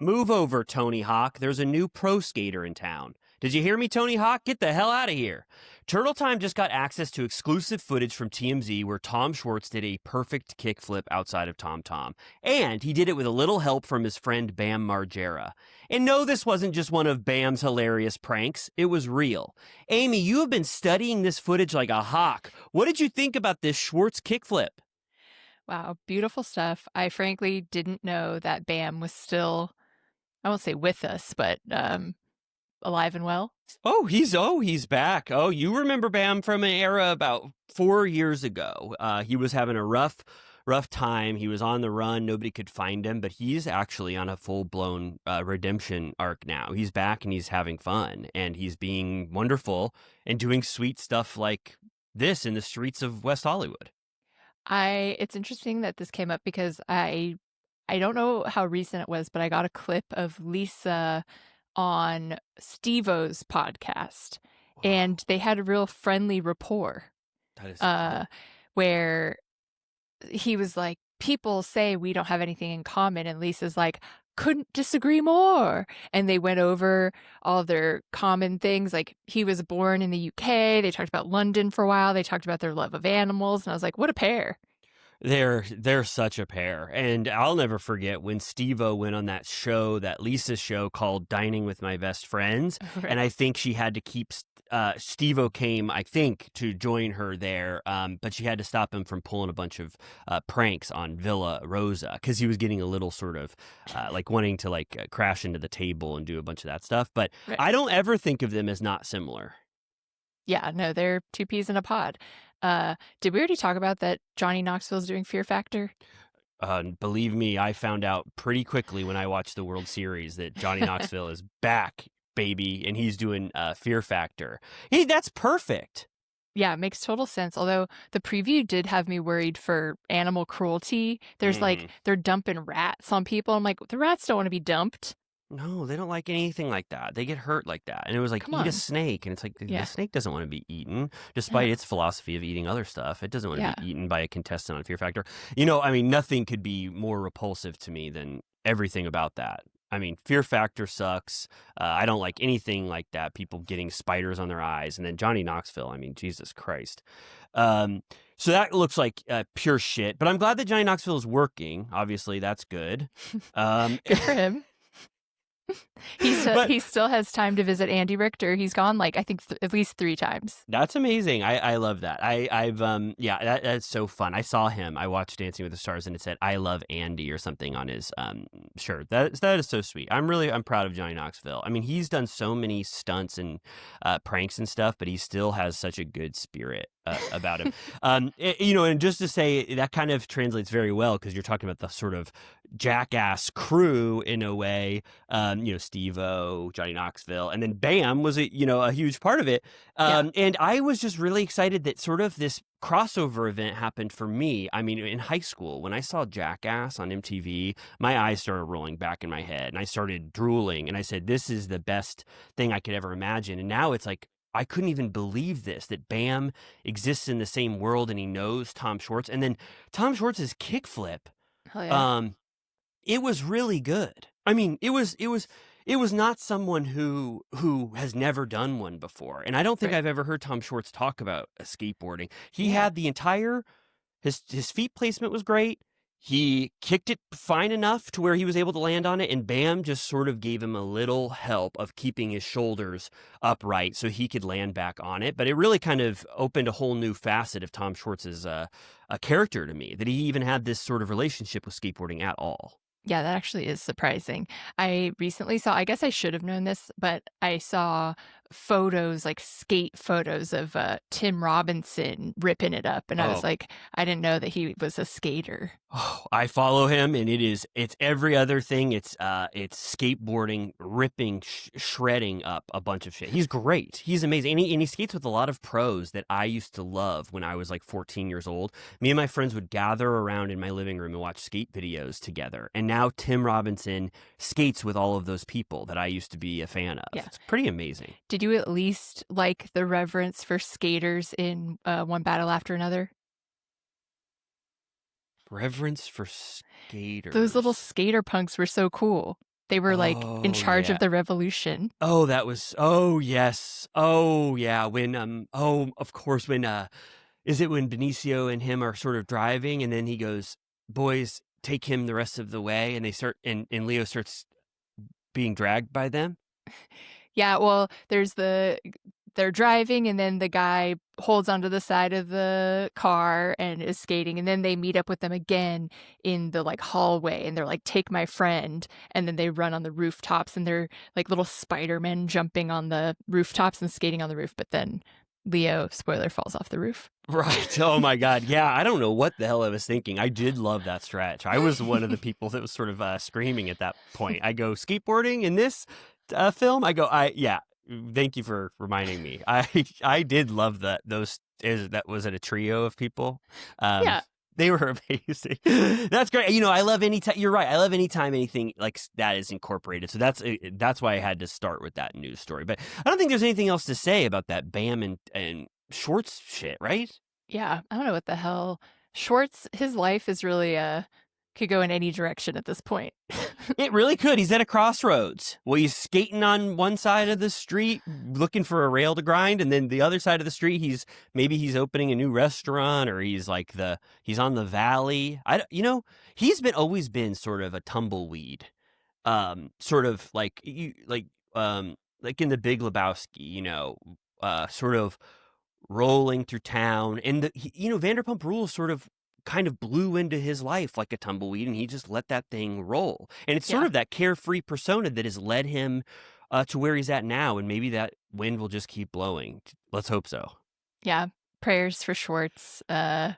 Move over, Tony Hawk. There's a new pro skater in town. Did you hear me, Tony Hawk? Get the hell out of here. Turtle Time just got access to exclusive footage from TMZ where Tom Schwartz did a perfect kickflip outside of TomTom. And he did it with a little help from his friend Bam Margera. And no, this wasn't just one of Bam's hilarious pranks. It was real. Amy, you have been studying this footage like a hawk. What did you think about this Schwartz kickflip? Wow, beautiful stuff. I frankly didn't know that Bam was still, I won't say with us, but alive and well. He's back. Oh, you remember Bam from an era about 4 years ago. He was having a rough time. He was on the run. Nobody could find him, but he's actually on a full-blown redemption arc now. He's back and he's having fun and he's being wonderful and doing sweet stuff like this in the streets of West Hollywood. It's interesting that this came up because I don't know how recent it was, but I got a clip of Lisa on Steve-O's podcast, and they had a real friendly rapport. That is cool. Where he was like, people say we don't have anything in common, and Lisa's like, couldn't disagree more. And they went over all of their common things, like he was born in the UK. They talked about London for a while. They talked about their love of animals, and I was like, what a pair. They're such a pair. And I'll never forget when Steve-O went on that show, that Lisa show called Dining with My Best Friends. Right. And I think she had to keep, Steve-O came, I think, to join her there. But she had to stop him from pulling a bunch of pranks on Villa Rosa because he was getting a little sort of like wanting to crash into the table and do a bunch of that stuff. But Right. I don't ever think of them as not similar. Yeah, no, they're two peas in a pod. Did we already talk about that Johnny Knoxville's doing Fear Factor? Believe me, I found out pretty quickly when I watched the World Series that Johnny Knoxville is back, baby, and he's doing Fear Factor. Hey, that's perfect. Yeah, it makes total sense. Although the preview did have me worried for animal cruelty. There's they're dumping rats on people. I'm like, the rats don't want to be dumped. No, they don't like anything like that. They get hurt like that. And it was like, Come eat on. a snake. And it's like, Yeah. the snake doesn't want to be eaten, despite its philosophy of eating other stuff. It doesn't want to Yeah. be eaten by a contestant on Fear Factor. You know, I mean, nothing could be more repulsive to me than everything about that. I mean, Fear Factor sucks. I don't like anything like that. People getting spiders on their eyes. And then Johnny Knoxville, I mean, Jesus Christ. So that looks like pure shit. But I'm glad that Johnny Knoxville is working. Obviously, that's good. Good for him. He still has time to visit Andy Richter. He's gone I think at least 3 times. That's amazing. I love that. That's so fun. I saw him. I watched Dancing with the Stars and it said "I love Andy" or something on his shirt. That is so sweet. I'm proud of Johnny Knoxville. I mean, he's done so many stunts and pranks and stuff, but he still has such a good spirit about him. And just to say that kind of translates very well because you're talking about the sort of jackass crew in a way. Steve-O, Johnny Knoxville, and then Bam was a huge part of it. And I was just really excited that sort of this crossover event happened for me. I mean, in high school, when I saw Jackass on MTV, my eyes started rolling back in my head and I started drooling and I said, this is the best thing I could ever imagine. And now it's like, I couldn't even believe this, that Bam exists in the same world and he knows Tom Schwartz. And then Tom Schwartz's kickflip, Hell yeah. it was really good. I mean, it was not someone who has never done one before. And I don't think I've ever heard Tom Schwartz talk about skateboarding. He had the entire his feet placement was great. He kicked it fine enough to where he was able to land on it, and Bam just sort of gave him a little help of keeping his shoulders upright so he could land back on it. But it really kind of opened a whole new facet of Tom Schwartz's a character to me, that he even had this sort of relationship with skateboarding at all. Yeah, that actually is surprising. I recently saw, I guess I should have known this, but I saw photos, skate photos of Tim Robinson ripping it up. And I was like, I didn't know that he was a skater. Oh, I follow him, and it's every other thing. It's skateboarding, ripping, shredding up a bunch of shit. He's great. He's amazing. And he skates with a lot of pros that I used to love when I was 14 years old. Me and my friends would gather around in my living room and watch skate videos together. And now Tim Robinson skates with all of those people that I used to be a fan of. Yeah. It's pretty amazing. Did you at least like the reverence for skaters in One Battle After Another? Reverence for skaters. Those little skater punks were so cool. They were like in Oh charge of yeah. the revolution. Oh, that was. Oh yes. Oh yeah. When Oh, of course. When is it when Benicio and him are sort of driving, and then he goes, "Boys, take him the rest of the way," and they start, and Leo starts being dragged by them. Yeah, well, they're driving and then the guy holds onto the side of the car and is skating, and then they meet up with them again in the like hallway and they're like, "Take my friend," and then they run on the rooftops and they're like little Spider-Men jumping on the rooftops and skating on the roof, but then Leo, spoiler, falls off the roof. Right. Oh my God. Yeah. I don't know what the hell I was thinking. I did love that stretch. I was one of the people that was sort of screaming at that point. I go, skateboarding in this film. I go, yeah. Thank you for reminding me. I did love that. That was it a trio of people. Yeah. They were amazing. That's great. You know, I love any time. You're right. I love anytime anything like that is incorporated. So that's why I had to start with that news story. But I don't think there's anything else to say about that Bam and Schwartz shit, right? Yeah, I don't know what the hell. Schwartz, his life is really could go in any direction at this point. It really could. He's at a crossroads. Well, he's skating on one side of the street looking for a rail to grind, and then the other side of the street he's opening a new restaurant, or he's on the valley. He's always been sort of a tumbleweed. Sort of like like in the Big Lebowski, sort of rolling through town, and Vanderpump Rules sort of kind of blew into his life like a tumbleweed, and he just let that thing roll. And it's sort of that carefree persona that has led him to where he's at now, and maybe that wind will just keep blowing. Let's hope so. Yeah, prayers for Schwartz. Good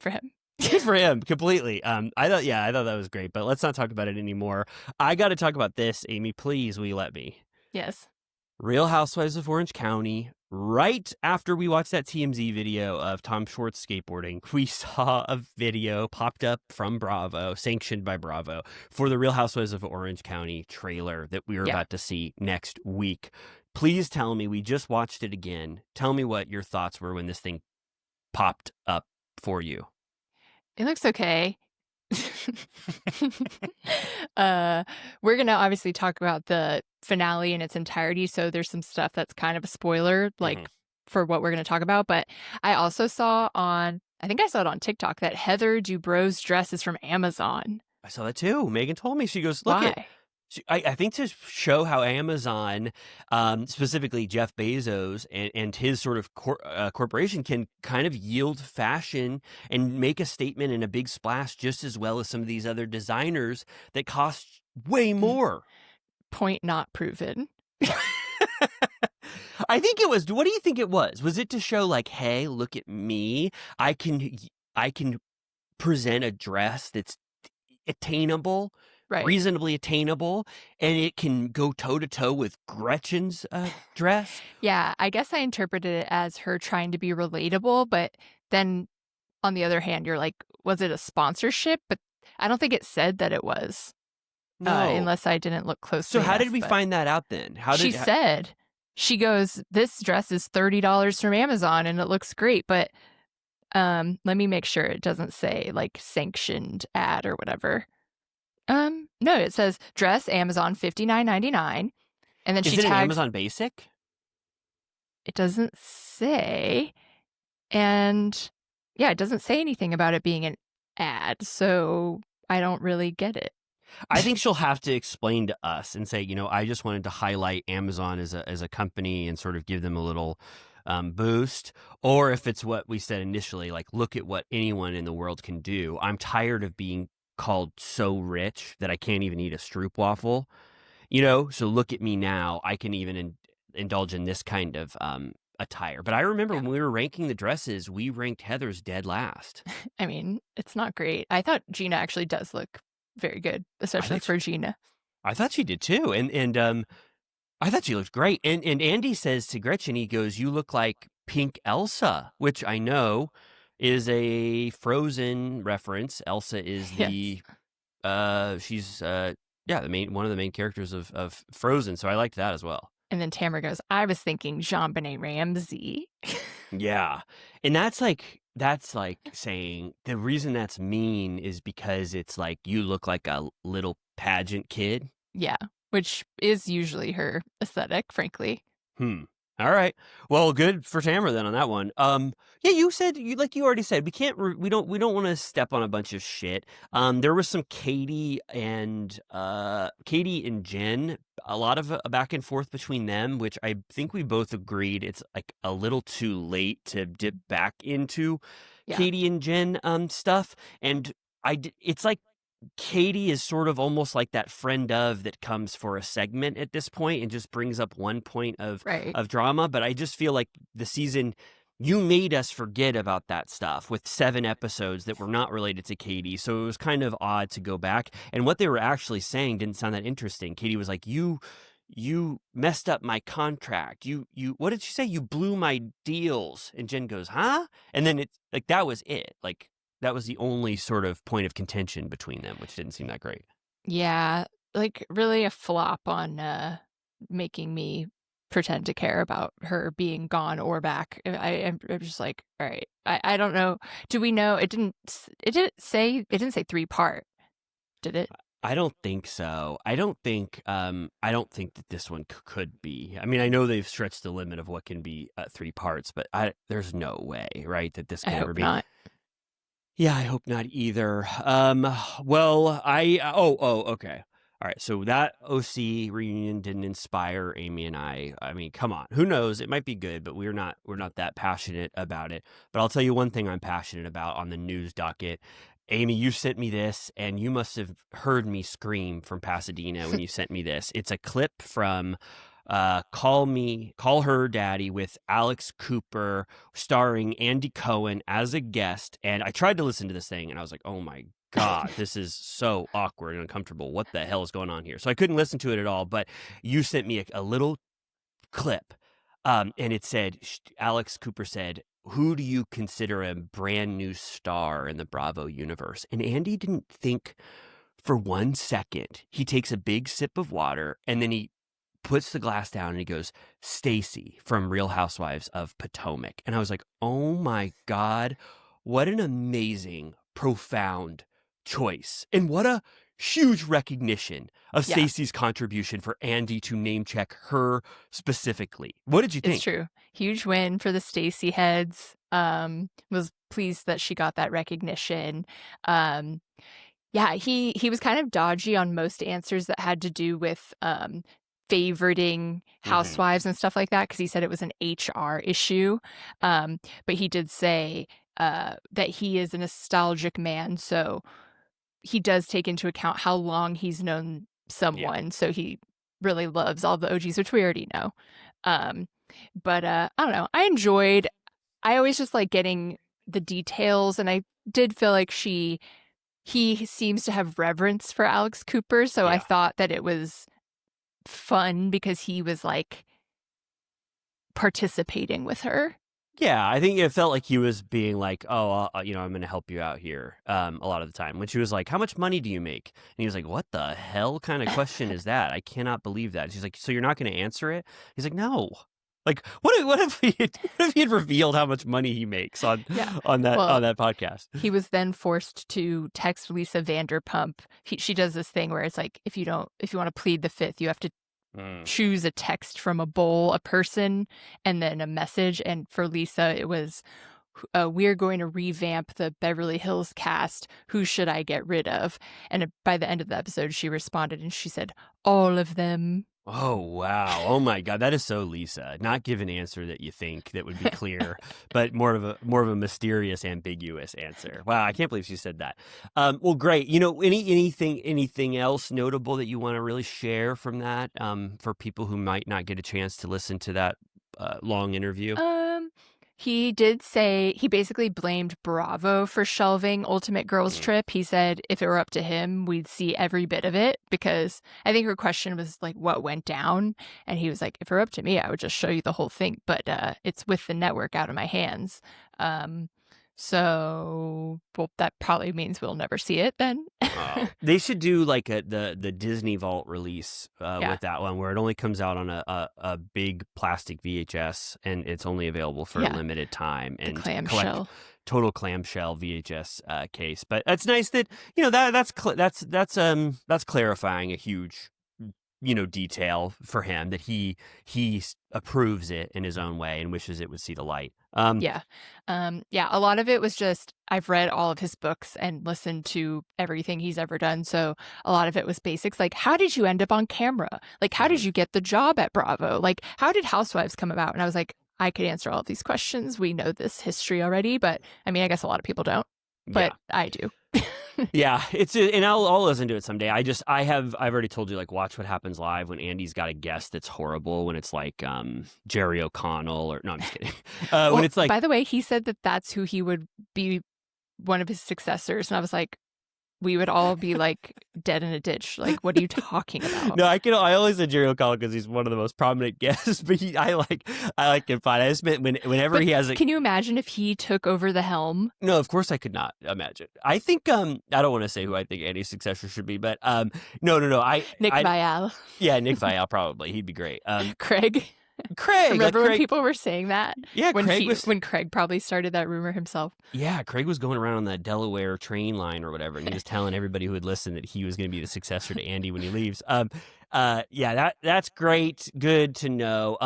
for him. Good for him, completely. I thought that was great, but let's not talk about it anymore. I got to talk about this, Amy. Please, will you let me? Yes. Real Housewives of Orange County. Right after we watched that TMZ video of Tom Schwartz skateboarding, we saw a video popped up from Bravo, sanctioned by Bravo, for the Real Housewives of Orange County trailer that we are about to see next week. Please tell me, we just watched it again. Tell me what your thoughts were when this thing popped up for you. It looks okay. We're gonna obviously talk about the finale in its entirety, so there's some stuff that's kind of a spoiler, like for what we're gonna talk about. But I also saw I think I saw it on TikTok, that Heather Dubrow's dress is from Amazon. I saw that too. Megan told me. She goes, look, Why? I think to show how Amazon, specifically Jeff Bezos and his sort of corporation, can kind of yield fashion and make a statement and a big splash just as well as some of these other designers that cost way more. Point not proven. I think it was. What do you think it was? Was it to show like, hey, look at me. I can present a dress that's attainable. Right. Reasonably attainable, and it can go toe-to-toe with Gretchen's dress? Yeah, I guess I interpreted it as her trying to be relatable, but then on the other hand, you're like, was it a sponsorship? But I don't think it said that it was. No. Unless I didn't look closely. So how did we find that out then? She goes, this dress is $30 from Amazon, and it looks great, but let me make sure it doesn't say, like, sanctioned ad or whatever. No, it says dress Amazon $59.99, and then she tags. Is it an Amazon Basic? It doesn't say, and yeah, it doesn't say anything about it being an ad, so I don't really get it. I think she'll have to explain to us and say, I just wanted to highlight Amazon as a company and sort of give them a little boost, or if it's what we said initially, like, look at what anyone in the world can do. I'm tired of being called so rich that I can't even eat a stroopwafel, so look at me now. I can even indulge in this kind of attire. But I remember when we were ranking the dresses, we ranked Heather's dead last. I mean, it's not great. I thought Gina actually does look very good, especially for Gina. I thought she did too, and I thought she looked great. And Andy says to Gretchen, he goes, "You look like Pink Elsa," which I know is a Frozen reference. Elsa is the she's one of the main characters of Frozen, so I liked that as well. And then Tamra goes, "I was thinking JonBenet Ramsey." Yeah, and that's like saying the reason that's mean is because it's like you look like a little pageant kid. Yeah, which is usually her aesthetic, frankly. Hmm. All right. Well, good for Tamra then on that one. Yeah, you said you already said we can't we don't want to step on a bunch of shit. There was some Katie and Jen, a lot of back and forth between them, which I think we both agreed it's like a little too late to dip back into Yeah. Katie and Jen stuff, and it's like Katie is sort of almost like that friend of that comes for a segment at this point and just brings up one point of Right. drama. But I just feel like the season, you made us forget about that stuff with 7 episodes that were not related to Katie. So it was kind of odd to go back. And what they were actually saying didn't sound that interesting. Katie was like, you messed up my contract. You what did she say? You blew my deals. And Jen goes, huh? And then it's like, that was it. Like, that was the only sort of point of contention between them, which didn't seem that great. Yeah, like really a flop on making me pretend to care about her being gone or back. I'm just like, all right, I don't know. Do we know? It didn't say 3-part, did it? I don't think so. I don't think that this one could be. I mean, I know they've stretched the limit of what can be 3 parts, but there's no way, right, that this can I ever hope be. not. Yeah, I hope not either. Well, okay. All right, so that OC reunion didn't inspire Amy and I. I mean, come on. Who knows? It might be good, but we're not that passionate about it. But I'll tell you one thing I'm passionate about on the news docket. Amy, you sent me this, and you must have heard me scream from Pasadena when you sent me this. It's a clip from Call Her Daddy with Alex Cooper starring Andy Cohen as a guest. And I tried to listen to this thing and I was like, oh my God, this is so awkward and uncomfortable. What the hell is going on here? So I couldn't listen to it at all, but you sent me a little clip. And it said, Alex Cooper said, who do you consider a brand new star in the Bravo universe? And Andy didn't think for 1 second. He takes a big sip of water and then he puts the glass down and he goes, Stacy from Real Housewives of Potomac. And I was like, oh my God, what an amazing, profound choice. And what a huge recognition of Yeah. Stacy's contribution for Andy to name check her specifically. What did you think? It's true. Huge win for the Stacy heads. Was pleased that she got that recognition. Yeah, he was kind of dodgy on most answers that had to do with favoriting housewives and stuff like that, because he said it was an HR issue. But he did say that he is a nostalgic man, so he does take into account how long he's known someone. Yeah. So he really loves all the OGs, which we already know. But I don't know. I always just like getting the details, and I did feel like he seems to have reverence for Alex Cooper, so yeah. I thought that it was fun because he was like participating with her. Yeah, I think it felt like he was being like, oh, I'm going to help you out here a lot of the time. When she was like, how much money do you make? And he was like, what the hell kind of question is that? I cannot believe that. And she's like, so you're not going to answer it? He's like, no. Like, what if he had revealed how much money he makes on that podcast? He was then forced to text Lisa Vanderpump. She does this thing where it's like, if you want to plead the fifth, you have to choose a text from a bowl, a person, and then a message. And for Lisa, it was, we're going to revamp the Beverly Hills cast. Who should I get rid of? And by the end of the episode, she responded and she said, all of them. Oh, wow. Oh, my God. That is so Lisa. Not give an answer that you think that would be clear, but more of a mysterious, ambiguous answer. Wow. I can't believe she said that. Well, great. Anything else notable that you want to really share from that for people who might not get a chance to listen to that long interview? He did say he basically blamed Bravo for shelving Ultimate Girls Trip. He said if it were up to him, we'd see every bit of it, because I think her question was like, what went down? And he was like, if it were up to me, I would just show you the whole thing. But it's with the network out of my hands. So, well, that probably means we'll never see it then. They should do like the Disney Vault release with that one, where it only comes out on a big plastic VHS and it's only available for a limited time, and clamshell. Total clamshell VHS case. But that's nice that that's clarifying a huge detail for him that he approves it in his own way and wishes it would see the light. Yeah. A lot of it was just, I've read all of his books and listened to everything he's ever done. So a lot of it was basics like, how did you end up on camera? Like, how did you get the job at Bravo? Like, how did Housewives come about? And I was like, I could answer all of these questions. We know this history already, but I mean, I guess a lot of people don't, but I do. Yeah, and I'll listen to it someday. I've already told you, like, watch What Happens Live when Andy's got a guest that's horrible, when it's like Jerry O'Connell no, I'm just kidding. When it's like, by the way, he said that that's who he would be one of his successors, and I was like, we would all be like dead in a ditch. Like, what are you talking about? No, I only said Jerry O'Connell because he's one of the most prominent guests. But I like him fine. I just meant whenever he has. Can you imagine if he took over the helm? No, of course I could not imagine. I think I don't want to say who I think Andy's successor should be, but no. Nick Viall. Yeah, Nick Viall probably. He'd be great. Craig. Remember when people were saying that? Yeah, when Craig probably started that rumor himself. Yeah, Craig was going around on the Delaware train line or whatever, and he was telling everybody who would listen that he was going to be the successor to Andy when he leaves. That's great. Good to know.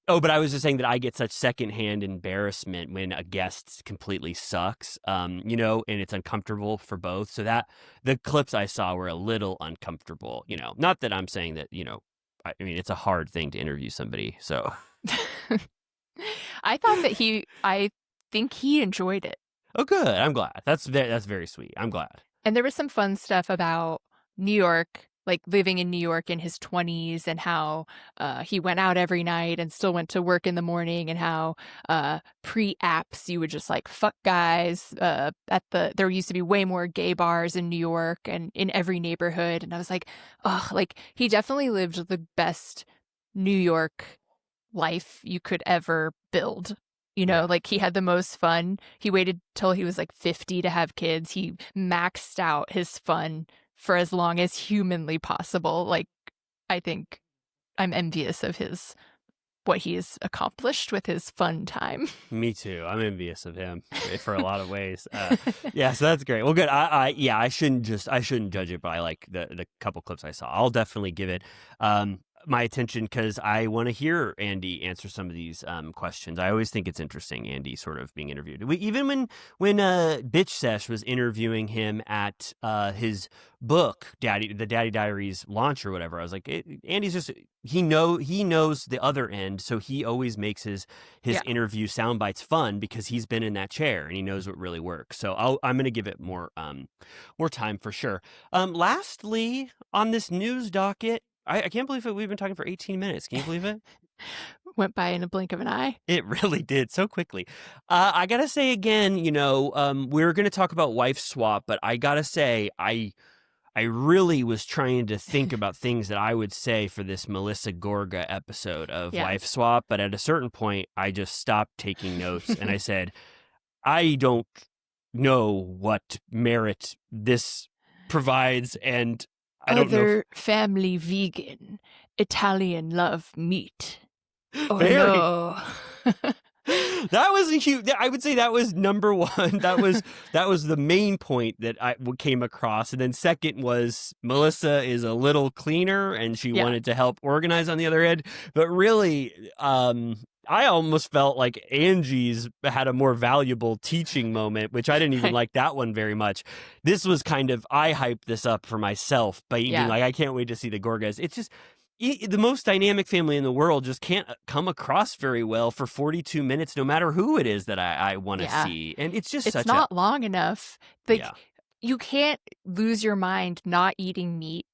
But I was just saying that I get such secondhand embarrassment when a guest completely sucks, and it's uncomfortable for both. So that the clips I saw were a little uncomfortable, not that I'm saying that, I mean, it's a hard thing to interview somebody. So I thought that I think he enjoyed it. Oh, good. I'm glad. That's very sweet. I'm glad. And there was some fun stuff about New York, like living in New York in his 20s, and how he went out every night and still went to work in the morning, and how pre-apps you would just like fuck guys there used to be way more gay bars in New York and in every neighborhood. And I was like, oh, like he definitely lived the best New York life you could ever build. Like he had the most fun. He waited till he was like 50 to have kids. He maxed out his fun for as long as humanly possible. Like, I think I'm envious of what he's accomplished with his fun time. Me too. I'm envious of him for a lot of ways. So that's great. Well, good. I shouldn't judge it by like the couple clips I saw. I'll definitely give it my attention because I want to hear Andy answer some of these questions. I always think it's interesting, Andy sort of being interviewed. Even when Bitch Sesh was interviewing him at his book, the Daddy Diaries launch or whatever, I was like, Andy's just he knows the other end, so he always makes his interview sound bites fun because he's been in that chair and he knows what really works. So I'm going to give it more time for sure. Lastly, on this news docket, I can't believe it. We've been talking for 18 minutes. Can you believe it? Went by in a blink of an eye. It really did so quickly. I got to say again, we're going to talk about wife swap, but I got to say, I really was trying to think about things that I would say for this Melissa Gorga episode of wife swap. But at a certain point, I just stopped taking notes and I said, I don't know what merit this provides. And I don't know. Other family vegan, Italian love meat. Oh, no. That was a huge. I would say that was number one. That was the main point that I came across. And then second was Melissa is a little cleaner and she wanted to help organize on the other end. But really, I almost felt like Angie's had a more valuable teaching moment, which I didn't even like that one very much. This was kind of, I hyped this up for myself by being like, I can't wait to see the Gorgas. It's just, the most dynamic family in the world just can't come across very well for 42 minutes, no matter who it is that I want to see. And it's just it's not long enough. Like, you can't lose your mind not eating meat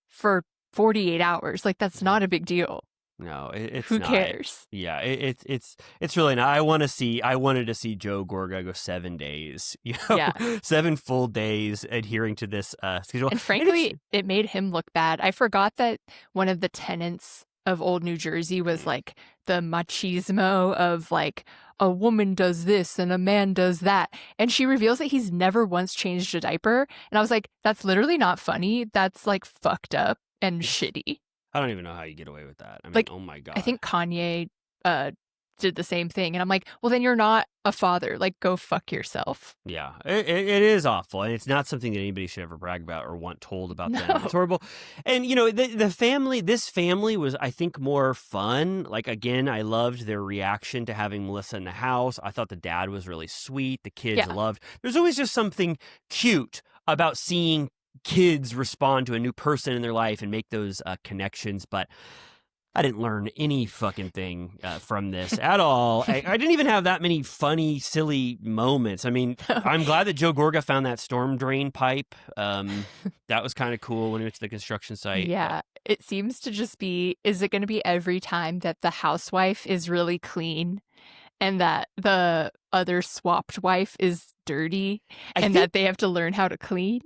for 48 hours. Like, that's not a big deal. No, it's who not. cares? Yeah, it's really not. I wanted to see Joe Gorga go 7 days, 7 full days adhering to this schedule. And frankly, it made him look bad. I forgot that one of the tenets of old New Jersey was like the machismo of like a woman does this and a man does that. And she reveals that he's never once changed a diaper. And I was like, that's literally not funny. That's like fucked up and shitty. I don't even know how you get away with that. I mean, like, oh my God. I think Kanye did the same thing. And I'm like, well, then you're not a father. Like, go fuck yourself. Yeah, it is awful, and it's not something that anybody should ever brag about or want told about them. No. It's horrible. And, this family was, I think, more fun. Like, again, I loved their reaction to having Melissa in the house. I thought the dad was really sweet. The kids loved. There's always just something cute about seeing kids respond to a new person in their life and make those connections, but I didn't learn any fucking thing from this at all. I didn't even have that many funny, silly moments. I mean, I'm glad that Joe Gorga found that storm drain pipe. That was kind of cool when we went to the construction site. Yeah, it seems to just be, is it going to be every time that the housewife is really clean and that the other swapped wife is dirty that they have to learn how to clean?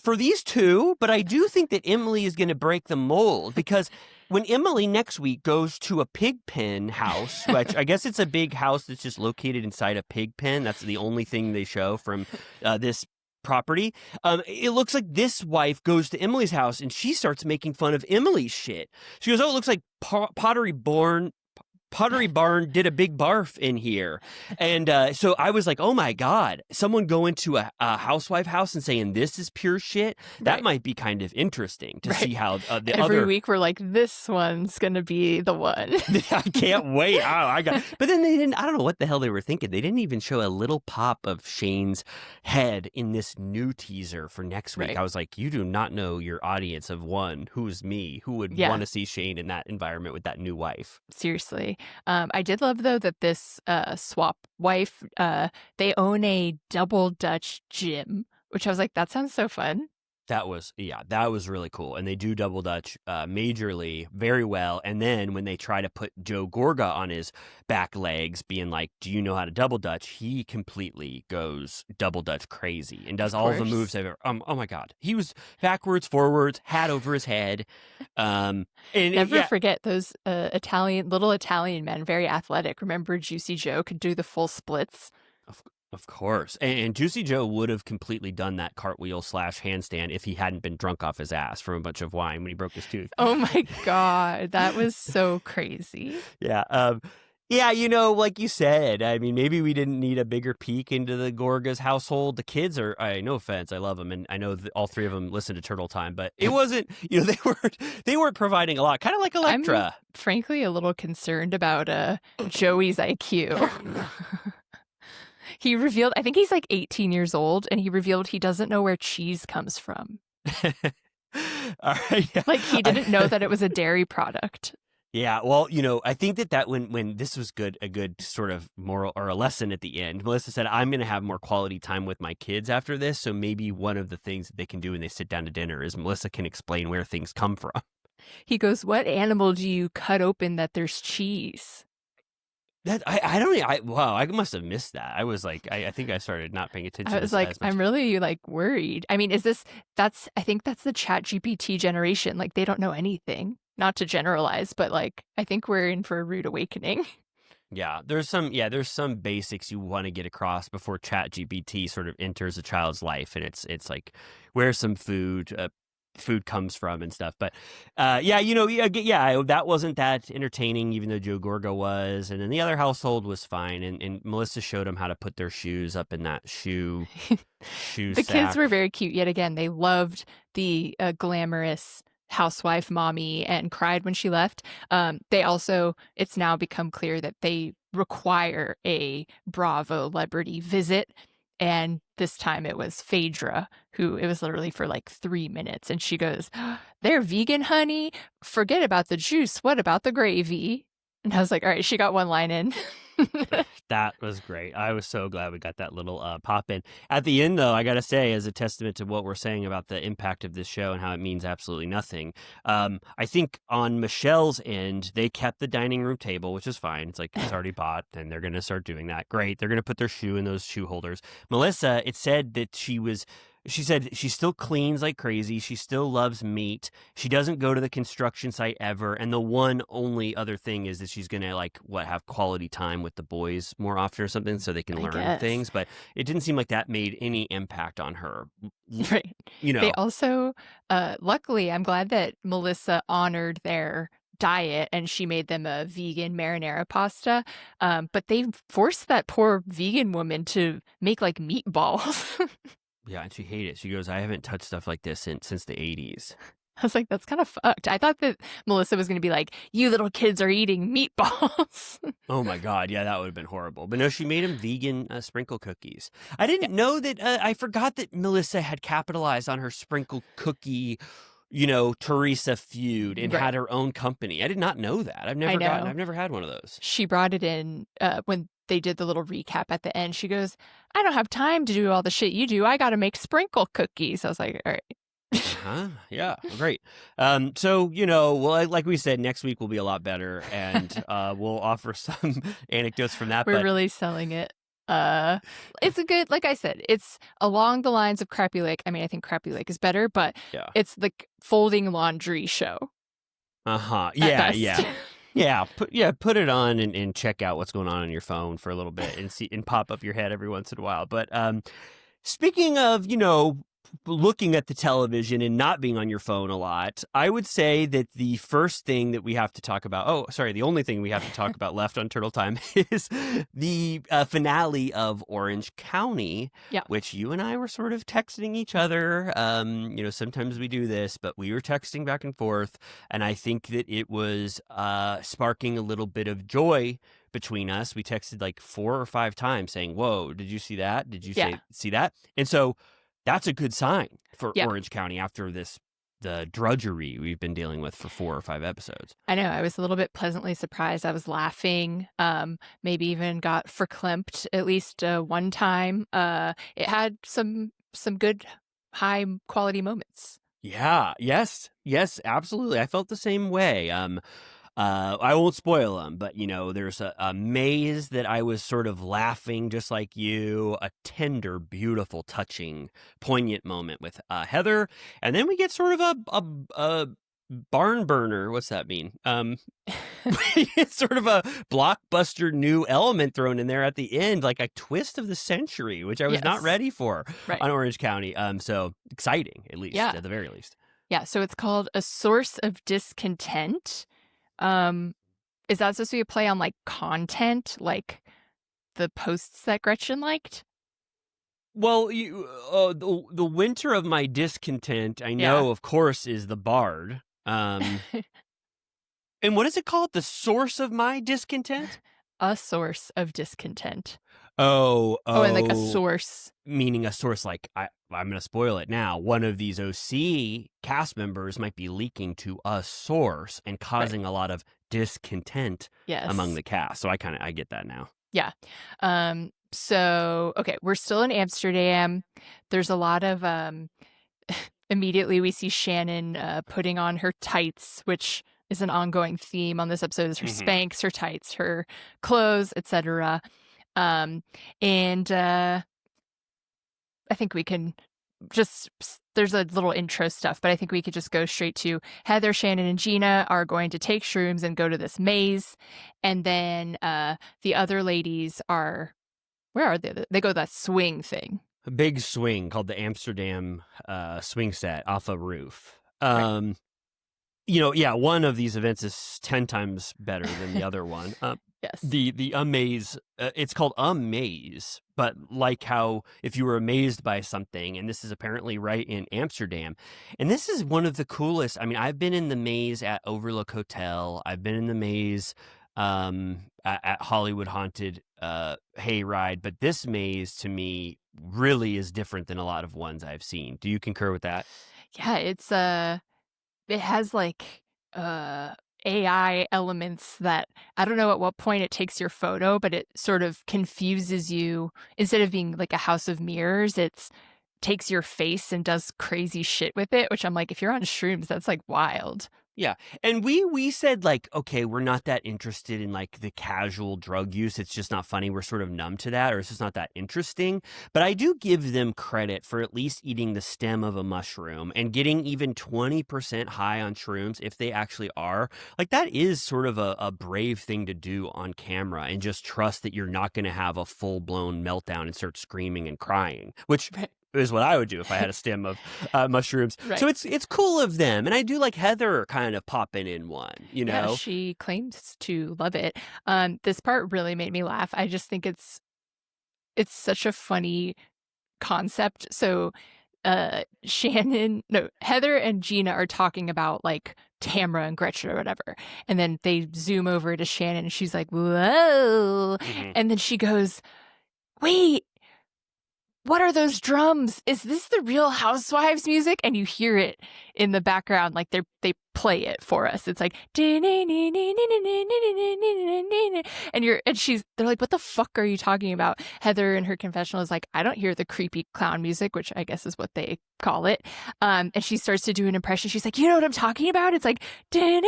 For these two, but I do think that Emily is going to break the mold, because when Emily next week goes to a pig pen house, which I guess it's a big house that's just located inside a pig pen. That's the only thing they show from this property. It looks like this wife goes to Emily's house and she starts making fun of Emily's shit. She goes, "Oh, it looks like Pottery Barn did a big barf in here." And so I was like, oh my God, someone go into a housewife house and saying this is pure shit. That might be kind of interesting to see how Every week we're like, this one's going to be the one. I can't wait. But then they didn't, I don't know what the hell they were thinking. They didn't even show a little pop of Shane's head in this new teaser for next week. I was like, you do not know your audience of one, who's me, who would want to see Shane in that environment with that new wife. Seriously. I did love, though, that this swap wife, they own a double Dutch gym, which I was like, that sounds so fun. That was really cool. And they do double Dutch majorly very well. And then when they try to put Joe Gorga on his back legs, being like, do you know how to double Dutch? He completely goes double Dutch crazy and does all the moves I've ever. Oh my God. He was backwards, forwards, hat over his head. And never forget those little Italian men, very athletic. Remember Juicy Joe could do the full splits? Of course. And Juicy Joe would have completely done that cartwheel / handstand if he hadn't been drunk off his ass from a bunch of wine when he broke his tooth. Oh my God. That was so crazy. Yeah. Like you said, I mean, maybe we didn't need a bigger peek into the Gorga's household. The kids are, no offense, I love them. And I know that all three of them listen to Turtle Time, but it wasn't, they weren't providing a lot, kind of like Elektra. I'm frankly a little concerned about Joey's IQ. He revealed, I think he's like 18 years old, and he revealed he doesn't know where cheese comes from. All right, yeah. Like he didn't know that it was a dairy product. Yeah, well, I think that when this was a good sort of moral or a lesson at the end, Melissa said, I'm going to have more quality time with my kids after this. So maybe one of the things that they can do when they sit down to dinner is Melissa can explain where things come from. He goes, what animal do you cut open that there's cheese? That I must have missed that. I was like, I think I started not paying attention. I was like, I'm really like worried. I mean, I think that's the ChatGPT generation. Like they don't know anything. Not to generalize, but like I think we're in for a rude awakening. Yeah, there's some basics you want to get across before ChatGPT sort of enters a child's life, and it's like where some food comes from and stuff. But that wasn't that entertaining, even though Joe Gorga was. And then the other household was fine, and Melissa showed them how to put their shoes up in that shoe the sack. Kids were very cute yet again. They loved the glamorous housewife mommy and cried when she left. It's now become clear that they require a Bravo celebrity visit, and this time it was Phaedra, who it was literally for like 3 minutes, and she goes, they're vegan, honey, forget about the juice, what about the gravy? And I was like, all right, she got one line in. That was great. I was so glad we got that little pop in. At the end, though, I got to say, as a testament to what we're saying about the impact of this show and how it means absolutely nothing, I think on Michelle's end, they kept the dining room table, which is fine. It's like it's already bought, and they're going to start doing that. Great. They're going to put their shoe in those shoe holders. Melissa, it said that she said she still cleans like crazy. She still loves meat. She doesn't go to the construction site ever. And the one only other thing is that she's going to have quality time with the boys more often or something so they can learn things. But it didn't seem like that made any impact on her. Right. They also, luckily, I'm glad that Melissa honored their diet, and she made them a vegan marinara pasta. But they forced that poor vegan woman to make like meatballs. Yeah, and she hated it. She goes, I haven't touched stuff like this since the 80s. I was like, that's kind of fucked. I thought that Melissa was going to be like, you little kids are eating meatballs. Oh my God. Yeah, that would have been horrible. But no, she made him vegan sprinkle cookies. I didn't Yeah. know that. I forgot that Melissa had capitalized on her sprinkle cookie, Teresa feud and Right. had her own company. I did not know that. I've know. never had one of those. She brought it in when they did the little recap at the end. She goes, I don't have time to do all the shit you do. I got to make sprinkle cookies. I was like, all right. Yeah, great. So well, like we said, next week will be a lot better, and we'll offer some anecdotes from that. We're really selling it. It's a good, like I said, it's along the lines of Crappy Lake. I mean, I think Crappy Lake is better, but yeah, it's the folding laundry show. Yeah, yeah. Put it on and check out what's going on your phone for a little bit and see and pop up your head every once in a while. But speaking of, looking at the television and not being on your phone a lot, I would say that the first thing that we have to talk about, the only thing we have to talk about left on Turtle Time is the finale of Orange County, which you and I were sort of texting each other. Sometimes we do this, but we were texting back and forth, and I think that it was sparking a little bit of joy between us. We texted like 4 or 5 times saying, whoa, did you see that? Did you see that? And so that's a good sign for Orange County after the drudgery we've been dealing with for 4 or 5 episodes. I know. I was a little bit pleasantly surprised. I was laughing, maybe even got verklempt at least one time. It had some good high quality moments. Yeah. Yes, absolutely. I felt the same way. I won't spoil them, but there's a maze that I was sort of laughing just like you, a tender, beautiful, touching, poignant moment with Heather, and then we get sort of a barn burner. What's that mean? It's sort of a blockbuster new element thrown in there at the end, like a twist of the century, which I was not ready for on Orange County. So exciting, at least, at the very least. Yeah. So it's called A Source of Discontent. Is that supposed to be a play on like content, like the posts that Gretchen liked? Well, the winter of my discontent, I know, of course, is the Bard. And what is it called? The source of my discontent? A source of discontent. Oh, and like a source. Meaning a source, like, I'm going to spoil it now. One of these OC cast members might be leaking to a source and causing a lot of discontent among the cast. So I get that now. Yeah. So, okay, we're still in Amsterdam. There's a lot of, immediately we see Shannon putting on her tights, which is an ongoing theme on this episode, is her Spanx, her tights, her clothes, etc. And I think we can just, there's a little intro stuff, but I think we could just go straight to Heather, Shannon, and Gina are going to take shrooms and go to this maze. And then the other ladies are, where are they? They go to that swing thing. A big swing called the Amsterdam swing set off a roof. One of these events is 10 times better than the other one. Yes. The amaze, it's called amaze, but like how if you were amazed by something, and this is apparently right in Amsterdam, and this is one of the coolest. I mean, I've been in the maze at Overlook Hotel. I've been in the maze at Hollywood Haunted Hayride, but this maze to me really is different than a lot of ones I've seen. Do you concur with that? Yeah, it's it has like AI elements that I don't know at what point it takes your photo, but it sort of confuses you. Instead of being like a house of mirrors, it takes your face and does crazy shit with it, which I'm like, if you're on shrooms, that's like wild. Yeah. And we said like, okay, we're not that interested in like the casual drug use. It's just not funny. We're sort of numb to that, or it's just not that interesting. But I do give them credit for at least eating the stem of a mushroom and getting even 20% high on shrooms if they actually are. Like that is sort of a brave thing to do on camera, and just trust that you're not going to have a full blown meltdown and start screaming and crying, which is what I would do if I had a stem of mushrooms. Right. So it's cool of them. And I do like Heather kind of popping in one, you know? Yeah, she claims to love it. This part really made me laugh. I just think it's such a funny concept. So Heather and Gina are talking about like Tamra and Gretchen or whatever. And then they zoom over to Shannon and she's like, whoa. Mhm. And then she goes, wait, what are those drums? Is this the Real Housewives music? And you hear it in the background, like they play it for us. It's like, and they're like, what the fuck are you talking about? Heather in her confessional is like, I don't hear the creepy clown music, which I guess is what they call it. And she starts to do an impression. She's like, you know what I'm talking about? It's like, and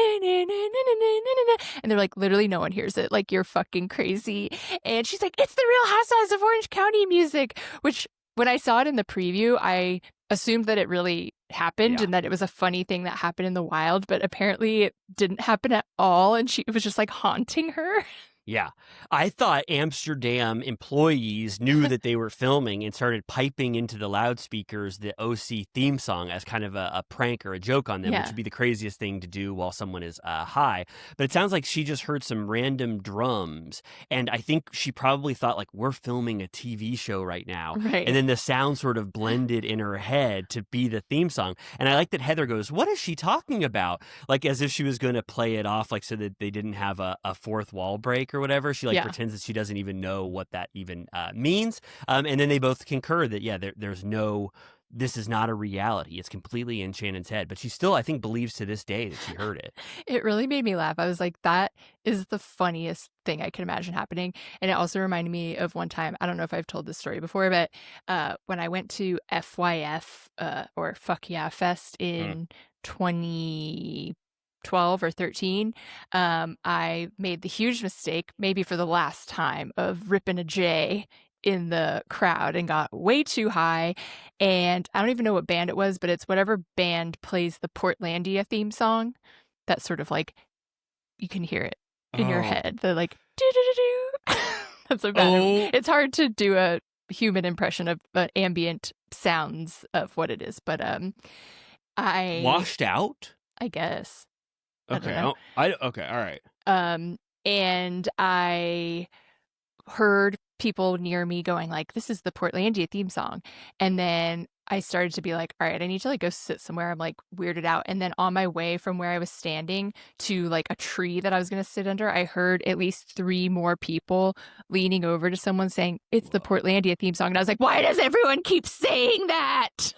they're like, literally no one hears it. Like, you're fucking crazy. And she's like, it's the Real Housewives of Orange County music, which when I saw it in the preview, I assumed that it really happened and that it was a funny thing that happened in the wild, but apparently it didn't happen at all. And it was just like haunting her. Yeah. I thought Amsterdam employees knew that they were filming and started piping into the loudspeakers the OC theme song as kind of a prank or a joke on them, which would be the craziest thing to do while someone is high. But it sounds like she just heard some random drums. And I think she probably thought, like, we're filming a TV show right now. Right. And then the sound sort of blended in her head to be the theme song. And I like that Heather goes, what is she talking about? Like, as if she was going to play it off, like, so that they didn't have a fourth wall break or whatever. She pretends that she doesn't even know what that even means. And then they both concur that, there's no, this is not a reality. It's completely in Shannon's head. But she still, I think, believes to this day that she heard it. It really made me laugh. I was like, that is the funniest thing I can imagine happening. And it also reminded me of one time, I don't know if I've told this story before, but when I went to FYF or Fuck Yeah Fest in 2012 or 13, I made the huge mistake, maybe for the last time, of ripping a J in the crowd and got way too high. And I don't even know what band it was, but it's whatever band plays the Portlandia theme song. That's sort of like, you can hear it in your head. The like, do-do-do-do. That's so bad. It's hard to do a human impression of ambient sounds of what it is, but I Washed out? I guess. Okay. Okay. All right. And I heard people near me going like, this is the Portlandia theme song. And then I started to be like, all right, I need to like go sit somewhere. I'm like weirded out. And then on my way from where I was standing to like a tree that I was going to sit under, I heard at least 3 more people leaning over to someone saying, it's the Portlandia theme song. And I was like, why does everyone keep saying that?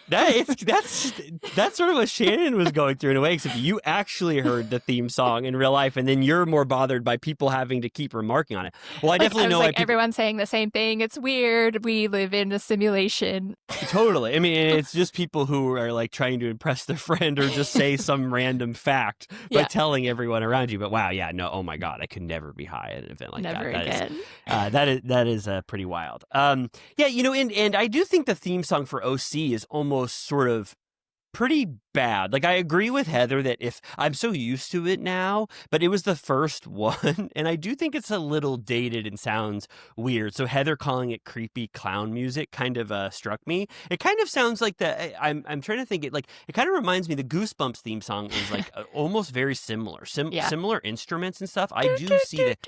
That's sort of what Shannon was going through in a way, except you actually heard the theme song in real life, and then you're more bothered by people having to keep remarking on it. Well, I definitely know why everyone's saying the same thing. It's weird. We live in a simulation. Totally. I mean, it's just people who are like trying to impress their friend or just say some random fact by telling everyone around you. But wow, no, oh my God, I could never be high at an event like never that. Again. That is pretty wild. And I do think the theme song for OC is almost sort of pretty bad. Like, I agree with Heather that if I'm so used to it now, but it was the first one, and I do think it's a little dated and sounds weird. So Heather calling it creepy clown music kind of struck me. It kind of sounds like I'm trying to think it kind of reminds me, the Goosebumps theme song is like almost very similar, similar instruments and stuff. I do see that.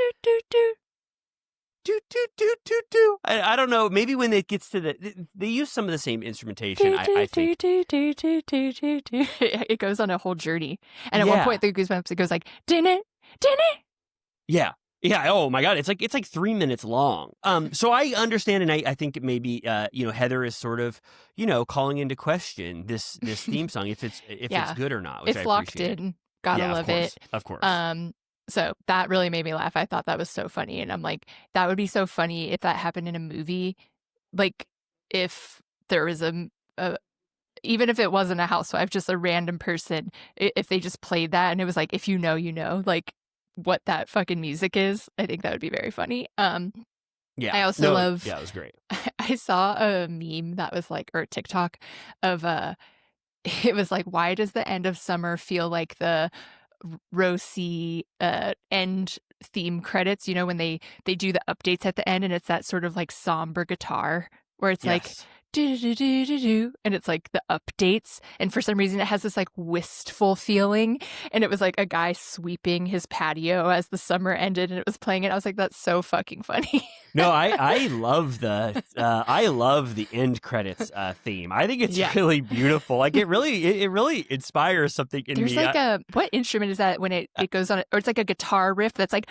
I don't know. Maybe when it gets to they use some of the same instrumentation. I think it goes on a whole journey, and at one point the Goosebumps, it goes like din it. Yeah. Oh my God, it's like 3 minutes long. So I understand, and I think maybe Heather is sort of calling into question this theme song if it's good or not. Which it's I locked appreciate. in. Gotta love it. Of course. So that really made me laugh. I thought that was so funny. And I'm like, that would be so funny if that happened in a movie. Like, if there was even if it wasn't a housewife, just a random person, if they just played that and it was like, if you know, like what that fucking music is, I think that would be very funny. I also love. Yeah, it was great. I saw a meme that was like, or TikTok of it was like, why does the end of summer feel like the RHOC end theme credits, when they do the updates at the end, and it's that sort of like somber guitar where it's like Yes. do do do do do, and it's like the updates, and for some reason it has this like wistful feeling, and it was like a guy sweeping his patio as the summer ended, and it was playing it. I was like, that's so fucking funny. No, I love the end credits theme. I think it's really beautiful. Like it really inspires something in There's me. like what instrument is that when it goes on, or it's like a guitar riff that's like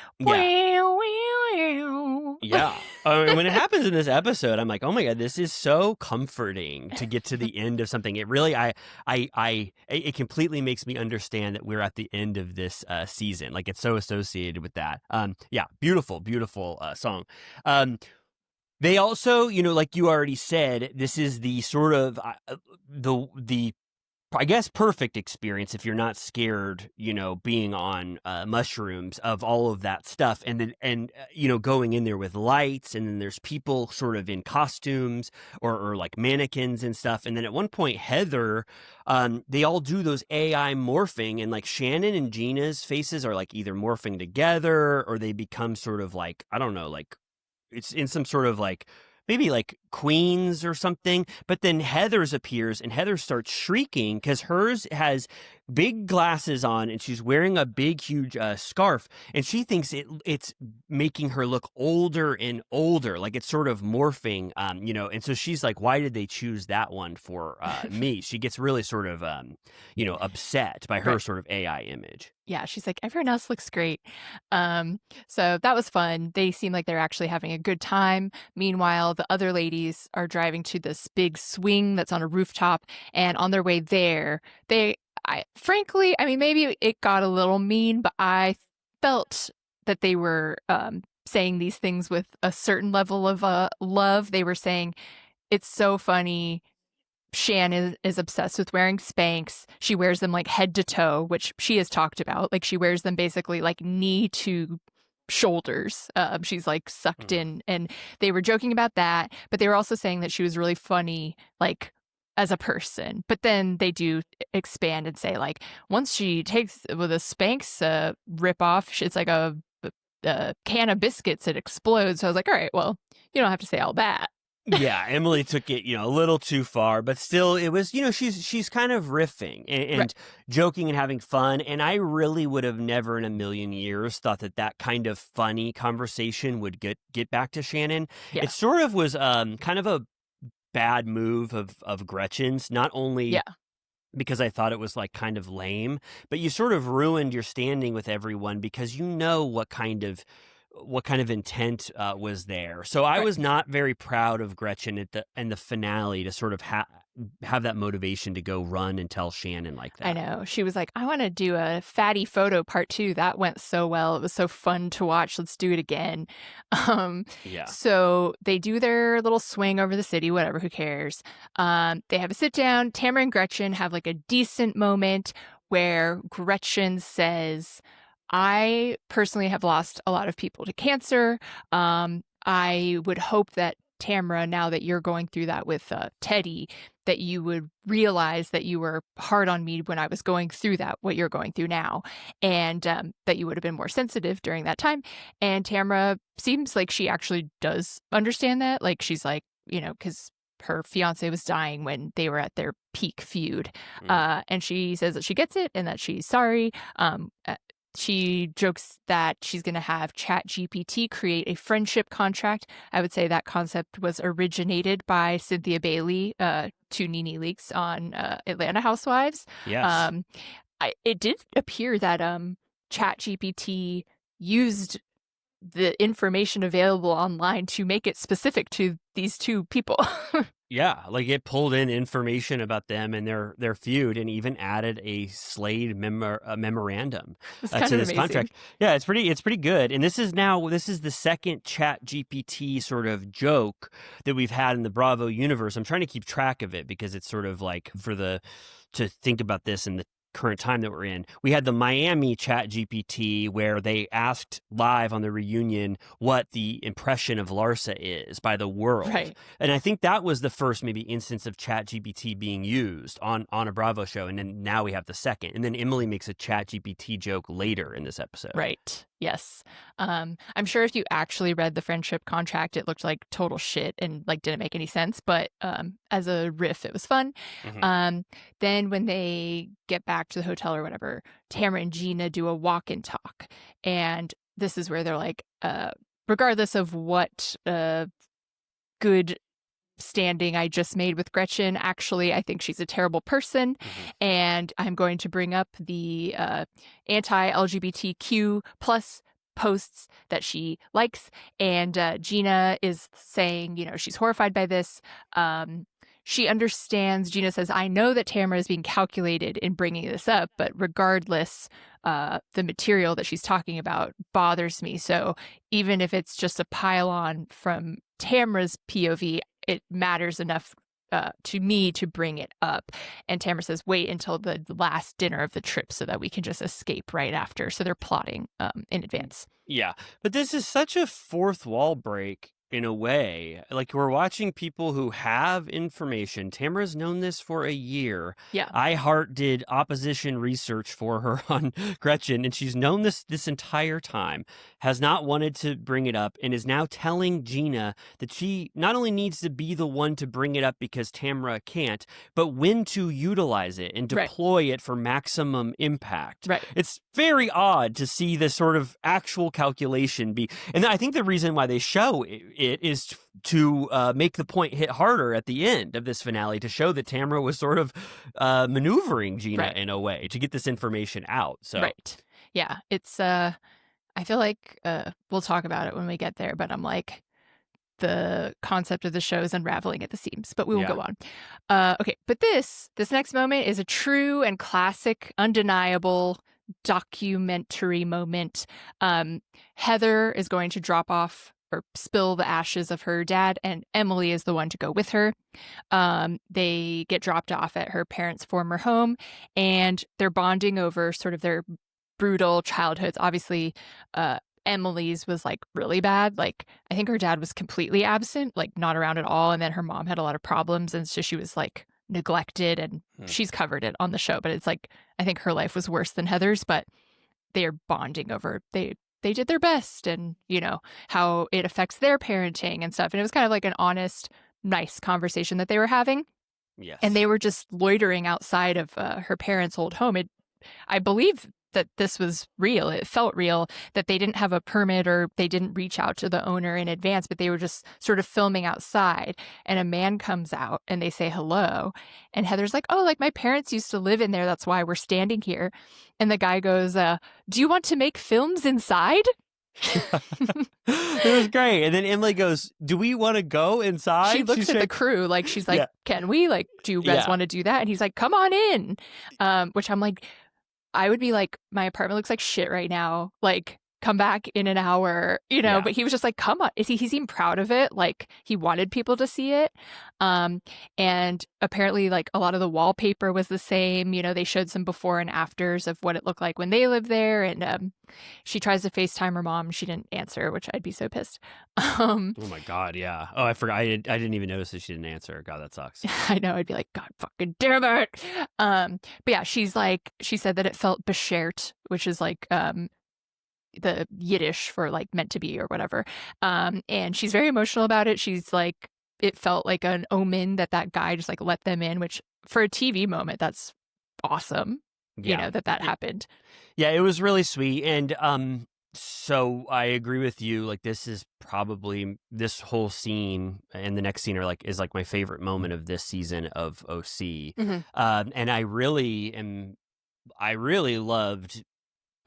Yeah. When it happens in this episode, I'm like, oh my God, this is so comforting to get to the end of something. It really, it completely makes me understand that we're at the end of this season. Like it's so associated with that. Yeah, beautiful, beautiful song. They also, like you already said, this is the sort of the I guess perfect experience if you're not scared, being on mushrooms of all of that stuff, and then going in there with lights, and then there's people sort of in costumes or like mannequins and stuff, and then at one point Heather, they all do those AI morphing, and like Shannon and Gina's faces are like either morphing together or they become sort of like, I don't know, like it's in some sort of like maybe like Queens or something, but then Heather's appears and Heather starts shrieking because hers has big glasses on and she's wearing a big, huge scarf, and she thinks it's making her look older and older, like it's sort of morphing, and so she's like, why did they choose that one for me? She gets really sort of, upset by her sort of AI image. Yeah, she's like, everyone else looks great. So that was fun. They seem like they're actually having a good time. Meanwhile, the other ladies are driving to this big swing that's on a rooftop, and on their way there, frankly, I mean, maybe it got a little mean, but I felt that they were saying these things with a certain level of love. They were saying, it's so funny. Shan is obsessed with wearing Spanx. She wears them like head to toe, which she has talked about. Like she wears them basically like knee to shoulders. She's like sucked in, and they were joking about that, but they were also saying that she was really funny, like as a person. But then they do expand and say like once she takes with a Spanx rip off, it's like a can of biscuits, it explodes. So I was like, all right, well, you don't have to say all that. Yeah, Emily took it, a little too far, but still it was, she's kind of riffing and joking and having fun. And I really would have never in a million years thought that kind of funny conversation would get back to Shannon. Yeah. It sort of was kind of a bad move of Gretchen's, not only because I thought it was like kind of lame, but you sort of ruined your standing with everyone because what kind of intent was there. So I was not very proud of Gretchen in the finale to sort of have that motivation to go run and tell Shannon like that. I know. She was like, I want to do a fatty photo part 2. That went so well. It was so fun to watch. Let's do it again. So they do their little swing over the city, whatever, who cares? They have a sit down. Tamra and Gretchen have like a decent moment where Gretchen says, I personally have lost a lot of people to cancer. I would hope that Tamra, now that you're going through that with Teddy, that you would realize that you were hard on me when I was going through that, what you're going through now, and that you would have been more sensitive during that time. And Tamra seems like she actually does understand that. Like she's like, because her fiance was dying when they were at their peak feud. And she says that she gets it and that she's sorry. She jokes that she's going to have ChatGPT create a friendship contract. I would say that concept was originated by Cynthia Bailey to Nene Leakes on Atlanta Housewives. Yes. It did appear that ChatGPT used the information available online to make it specific to these two people. Yeah, like it pulled in information about them and their feud, and even added a Slade memorandum to this amazing contract. Yeah, it's pretty good. And this is the second Chat GPT sort of joke that we've had in the Bravo universe. I'm trying to keep track of it because it's sort of like to think about this in the current time that we're in. We had the Miami Chat GPT where they asked live on the reunion what the impression of Larsa is by the world. Right. And I think that was the first maybe instance of Chat GPT being used on a Bravo show. And then now we have the second. And then Emily makes a Chat GPT joke later in this episode. Right. Yes. I'm sure if you actually read the friendship contract, it looked like total shit and like didn't make any sense. But as a riff, it was fun. Mm-hmm. Then when they get back to the hotel or whatever, Tamra and Gina do a walk and talk. And this is where they're like, regardless of what good standing I just made with Gretchen, actually, I think she's a terrible person. Mm-hmm. And I'm going to bring up the anti-LGBTQ plus posts that she likes. And Gina is saying, she's horrified by this. She understands. Gina says, I know that Tamra is being calculated in bringing this up, but regardless, the material that she's talking about bothers me. So even if it's just a pile on from Tamra's POV, it matters enough to me to bring it up. And Tamra says, wait until the last dinner of the trip so that we can just escape right after. So they're plotting in advance. Yeah, but this is such a fourth wall break in a way. Like, we're watching people who have information. Tamara's known this for a year. Yeah. iHeart did opposition research for her on Gretchen, and she's known this entire time, has not wanted to bring it up, and is now telling Gina that she not only needs to be the one to bring it up because Tamra can't, but when to utilize it and deploy it for maximum impact. Right. It's very odd to see this sort of actual calculation be, and I think the reason why they show it is to make the point hit harder at the end of this finale, to show that Tamra was sort of maneuvering Gina in a way to get this information out. So right, yeah, it's I feel like we'll talk about it when we get there, but I'm like, the concept of the show is unraveling at the seams, but we will go on. Okay, but this next moment is a true and classic, undeniable documentary moment. Heather is going to drop off or spill the ashes of her dad, and Emily is the one to go with her. They get dropped off at her parents' former home, and they're bonding over sort of their brutal childhoods. Obviously, Emily's was like really bad. Like, I think her dad was completely absent, like not around at all. And then her mom had a lot of problems. And so she was like neglected, and she's covered it on the show. But it's like, I think her life was worse than Heather's, but they're bonding over, they did their best, and how it affects their parenting and stuff. And it was kind of like an honest, nice conversation that they were having. Yes. And they were just loitering outside of her parents' old home. I believe that this was real. It felt real, that they didn't have a permit or they didn't reach out to the owner in advance, but they were just sort of filming outside. And a man comes out and they say hello. And Heather's like, oh, like my parents used to live in there. That's why we're standing here. And the guy goes, do you want to make films inside? It was great. And then Emily goes, do we want to go inside? She looks at the crew like, she's like, can we? Like, do you guys want to do that? And he's like, come on in. Which I'm like, I would be like, my apartment looks like shit right now. Like, come back in an hour, but he was just like, come on. He seemed proud of it. Like, he wanted people to see it. And apparently, like, a lot of the wallpaper was the same. They showed some before and afters of what it looked like when they lived there. And she tries to FaceTime her mom. She didn't answer, which I'd be so pissed. Oh my God, yeah. Oh, I forgot. I didn't even notice that she didn't answer. God, that sucks. I know. I'd be like, God fucking damn it. But yeah, she said that it felt beschert, which is like the Yiddish for like meant to be or whatever. And she's very emotional about it. She's like, it felt like an omen that guy just like let them in, which for a TV moment, that's awesome. That happened. Yeah, it was really sweet. And so I agree with you. Like, this is probably, this whole scene and the next scene is like my favorite moment of this season of OC. Mm-hmm. And I really loved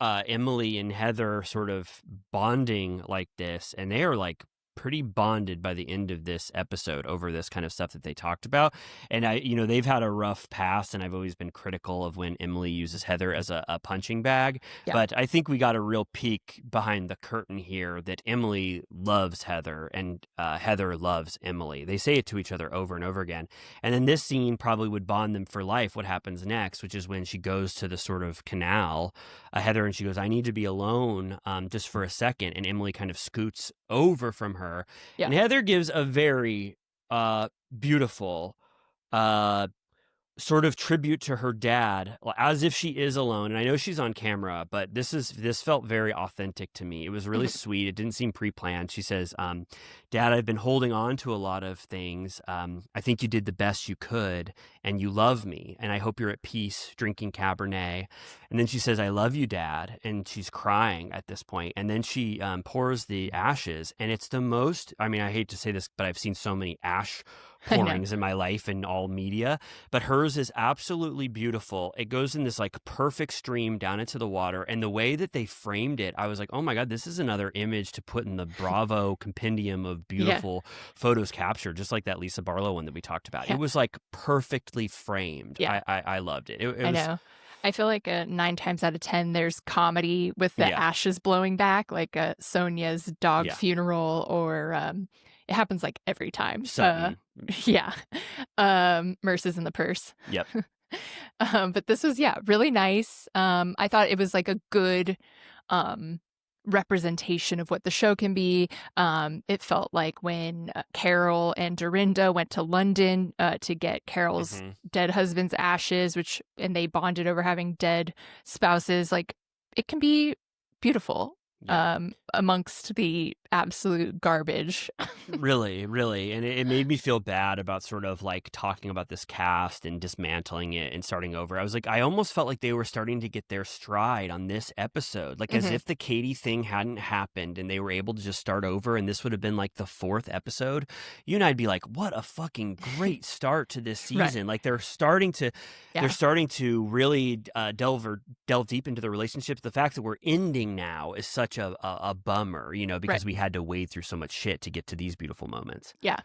Emily and Heather sort of bonding like this, and they are like pretty bonded by the end of this episode over this kind of stuff that they talked about. And they've had a rough past, and I've always been critical of when Emily uses Heather as a punching bag. Yeah. But I think we got a real peek behind the curtain here that Emily loves Heather and Heather loves Emily. They say it to each other over and over again. And then this scene probably would bond them for life. What happens next, which is when she goes to the sort of canal, Heather, and she goes, I need to be alone just for a second. And Emily kind of scoots over from her. And Heather gives a very beautiful sort of tribute to her dad, as if she is alone. And I know she's on camera, but this felt very authentic to me. It was really sweet. It didn't seem pre-planned. She says, Dad, I've been holding on to a lot of things. I think you did the best you could, and you love me, and I hope you're at peace drinking Cabernet. And then she says, I love you, Dad. And she's crying at this point. And then she pours the ashes, and it's the most, I mean, I hate to say this, but I've seen so many ash pourings in my life in all media, but hers is absolutely beautiful. It goes in this like perfect stream down into the water, and the way that they framed it, I was like, oh my God, this is another image to put in the Bravo compendium of beautiful photos captured, just like that Lisa Barlow one that we talked about. It was like perfectly framed. I loved it. I know. I feel like 9 times out of 10, there's comedy with the ashes blowing back, like Sonia's dog funeral, or it happens like every time. Merce's in the purse. Yep. But this was, really nice. I thought it was like a good representation of what the show can be. It felt like when Carol and Dorinda went to London to get Carol's dead husband's ashes, and they bonded over having dead spouses. Like, it can be beautiful amongst the absolute garbage. Really. And it made me feel bad about sort of like talking about this cast and dismantling it and starting over. I was like, I almost felt like they were starting to get their stride on this episode. Like as if the Katie thing hadn't happened and they were able to just start over, and this would have been like the 4th episode. You and I'd be like, what a fucking great start to this season. Like they're starting to really delve deep into the relationships. The fact that we're ending now is such a bummer, because we had to wade through so much shit to get to these beautiful moments. Yeah.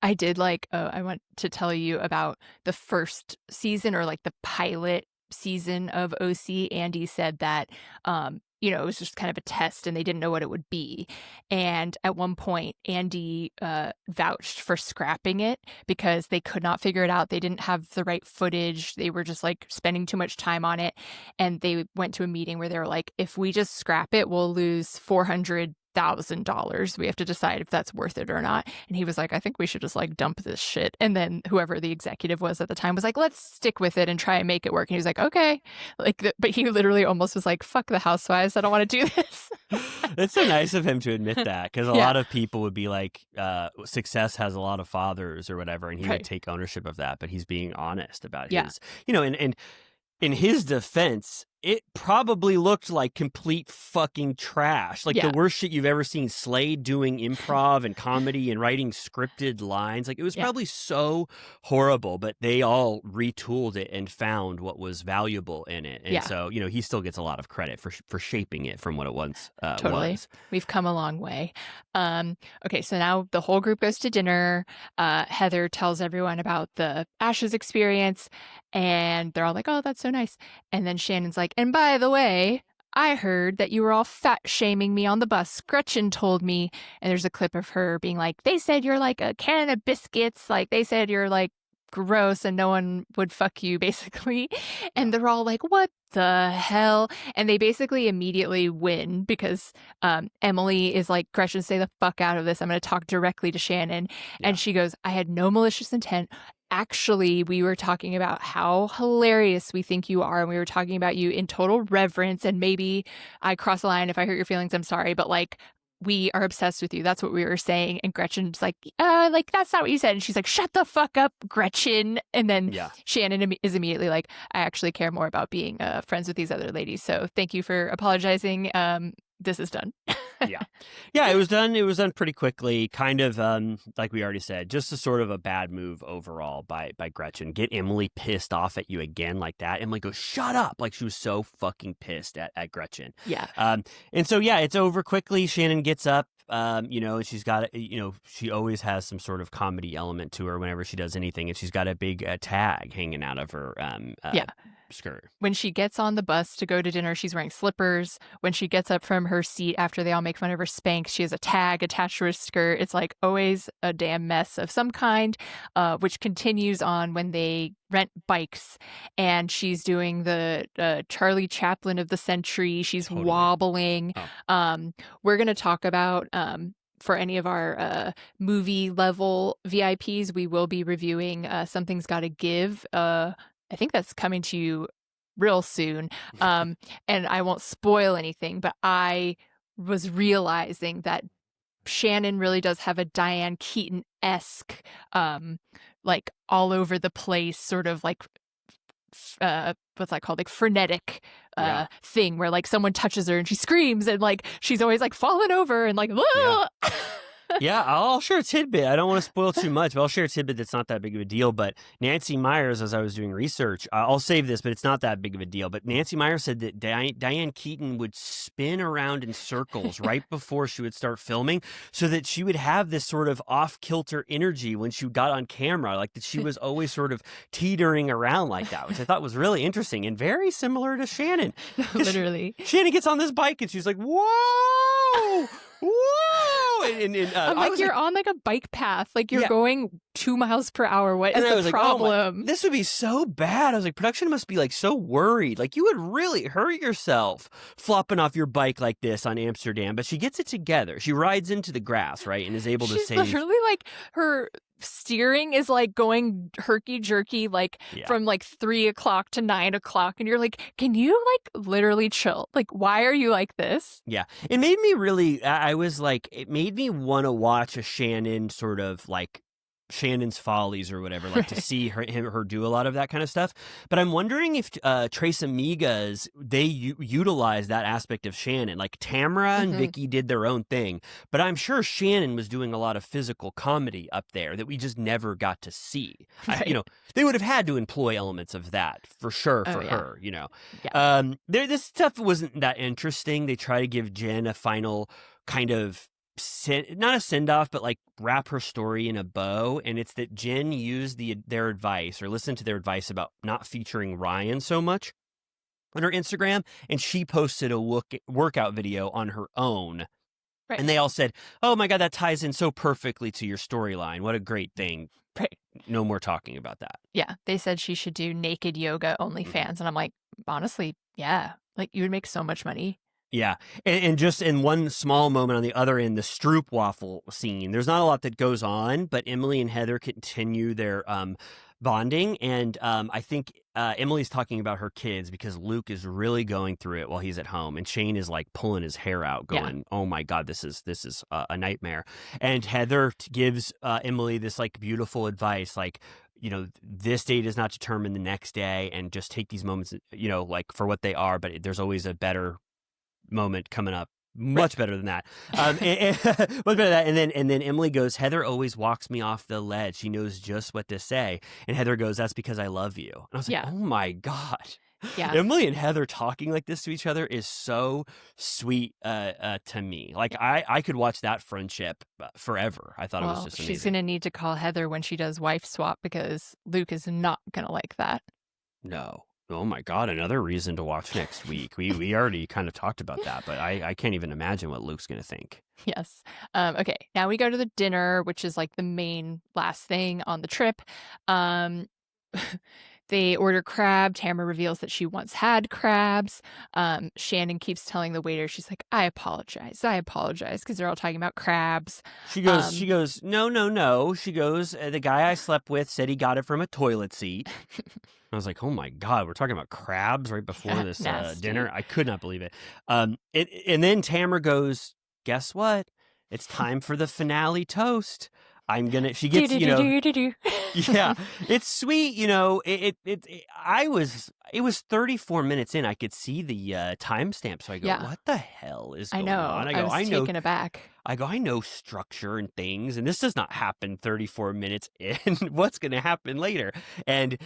I did I want to tell you about the first season, or like the pilot season of OC. Andy said that, it was just kind of a test and they didn't know what it would be. And at one point, Andy vouched for scrapping it because they could not figure it out. They didn't have the right footage. They were just like spending too much time on it. And they went to a meeting where they were like, if we just scrap it, we'll lose $400,000. We have to decide if that's worth it or not. And he was like, I think we should just like dump this shit. And then whoever the executive was at the time was like, let's stick with it and try and make it work. And he was like, okay. But he literally almost was like, fuck the Housewives, I don't want to do this. It's so nice of him to admit that, because a lot of people would be like, success has a lot of fathers or whatever, and he would take ownership of that. But he's being honest about his, and in his defense, it probably looked like complete fucking trash. Like the worst shit you've ever seen. Slade doing improv and comedy and writing scripted lines. Like it was probably so horrible, but they all retooled it and found what was valuable in it. And so, he still gets a lot of credit for shaping it from what it once was. We've come a long way. Okay, so now the whole group goes to dinner. Heather tells everyone about the Ashes experience, and they're all like, oh, that's so nice. And then Shannon's like, and by the way, I heard that you were all fat shaming me on the bus. Gretchen told me. And there's a clip of her being like, they said you're like a can of biscuits. Like they said you're like gross and no one would fuck you, basically. And they're all like, what the hell? And they basically immediately win because Emily is like, Gretchen, stay the fuck out of this. I'm going to talk directly to Shannon. And she goes, I had no malicious intent. Actually, we were talking about how hilarious we think you are, and we were talking about you in total reverence, and maybe I cross the line. If I hurt your feelings, I'm sorry, but like, we are obsessed with you. That's what we were saying. And Gretchen's like, that's not what you said. And she's like, shut the fuck up, Gretchen. And then Shannon is immediately like, I actually care more about being friends with these other ladies. So thank you for apologizing. This is done. It was done. It was done pretty quickly. Kind of like we already said, just a sort of a bad move overall by Gretchen. Get Emily pissed off at you again like that. Emily goes, shut up. Like she was so fucking pissed at Gretchen. And so it's over quickly. Shannon gets up. And she's got, she always has some sort of comedy element to her whenever she does anything. And she's got a big tag hanging out of her skirt. When she gets on the bus to go to dinner, she's wearing slippers. When she gets up from her seat after they all make fun of her Spanx, she has a tag attached to her skirt. It's like always a damn mess of some kind, which continues on when they rent bikes, and she's doing the Charlie Chaplin of the century. She's wobbling. We're going to talk about for any of our movie level VIPs, we will be reviewing Something's Gotta Give, I think that's coming to you real soon. And I won't spoil anything, but I was realizing that Shannon really does have a Diane Keaton-esque, like all over the place, sort of like what's that called? Like frenetic Yeah. thing where like someone touches her and she screams and like she's always like falling over and like Yeah. Yeah, I'll share a tidbit. I don't want to spoil too much, but I'll share a tidbit that's not that big of a deal. But Nancy Myers, as I was doing research, I'll save this, but it's not that big of a deal. But Nancy Myers said that Diane Keaton would spin around in circles right before she would start filming so that she would have this sort of off-kilter energy when she got on camera, like that she was always sort of teetering around like that, which I thought was really interesting and very similar to Shannon. Literally. Shannon gets on this bike and she's like, whoa! Whoa! I'm like, you're on like a bike path, like you're going 2 miles per hour. What is the problem? Like, this would be so bad. I was like, production must be like so worried. Like you would really hurt yourself flopping off your bike like this on Amsterdam. But she gets it together. She rides into the grass, right, and is able to save. She's literally like her steering is like going herky jerky, like from like 3 o'clock to 9 o'clock, and you're like, can you like literally chill? Like, why are you like this? Yeah, it made me really. I was like, it made me want to watch a Shannon sort of like Shannon's Follies or whatever, like to see her do a lot of that kind of stuff. But I'm wondering if Tres Amigas, they utilize that aspect of Shannon. Like Tamra and Vicky did their own thing, but I'm sure Shannon was doing a lot of physical comedy up there that we just never got to see. Right. They would have had to employ elements of that for sure for her. This stuff wasn't that interesting. They try to give Jen a final kind of not a send-off, but like wrap her story in a bow, and it's that Jen used their advice or listened to their advice about not featuring Ryan so much on her Instagram, and she posted a workout video on her own. Right. And they all said, oh my God, that ties in so perfectly to your storyline. What a great thing. Right. No more talking about that. Yeah. They said she should do naked yoga OnlyFans. And I'm like, honestly, yeah. Like you would make so much money. Yeah, and just in one small moment on the other end, the Stroop waffle scene, there's not a lot that goes on, but Emily and Heather continue their bonding, and I think Emily's talking about her kids because Luke is really going through it while he's at home, and Shane is like pulling his hair out going, oh my God, this is a nightmare. And Heather gives Emily this like beautiful advice, like, this day does not determine the next day, and just take these moments, like for what they are, but there's always a better moment coming up, much better than that. Much better than that. And then Emily goes, Heather always walks me off the ledge. She knows just what to say. And Heather goes, that's because I love you. And I was like, oh my God. Yeah. Emily and Heather talking like this to each other is so sweet to me. Like I could watch that friendship forever. I thought it was just amazing. She's going to need to call Heather when she does wife swap because Luke is not going to like that. No. Oh my God, another reason to watch next week. We already kind of talked about that, but I can't even imagine what Luke's going to think. Yes. Okay, now we go to the dinner, which is like the main last thing on the trip. They order crab. Tamra reveals that she once had crabs. Shannon keeps telling the waiter, she's like, I apologize, because they're all talking about crabs. She goes, no. She goes, the guy I slept with said he got it from a toilet seat. I was like, oh my God, we're talking about crabs right before this dinner. I could not believe it. And then Tamra goes, guess what? It's time for the finale toast. She gets, yeah, it's sweet. It was 34 minutes in. I could see the timestamp. So I go, what the hell is going on? I was taken aback. I know structure and things, and this does not happen 34 minutes in. What's going to happen later? And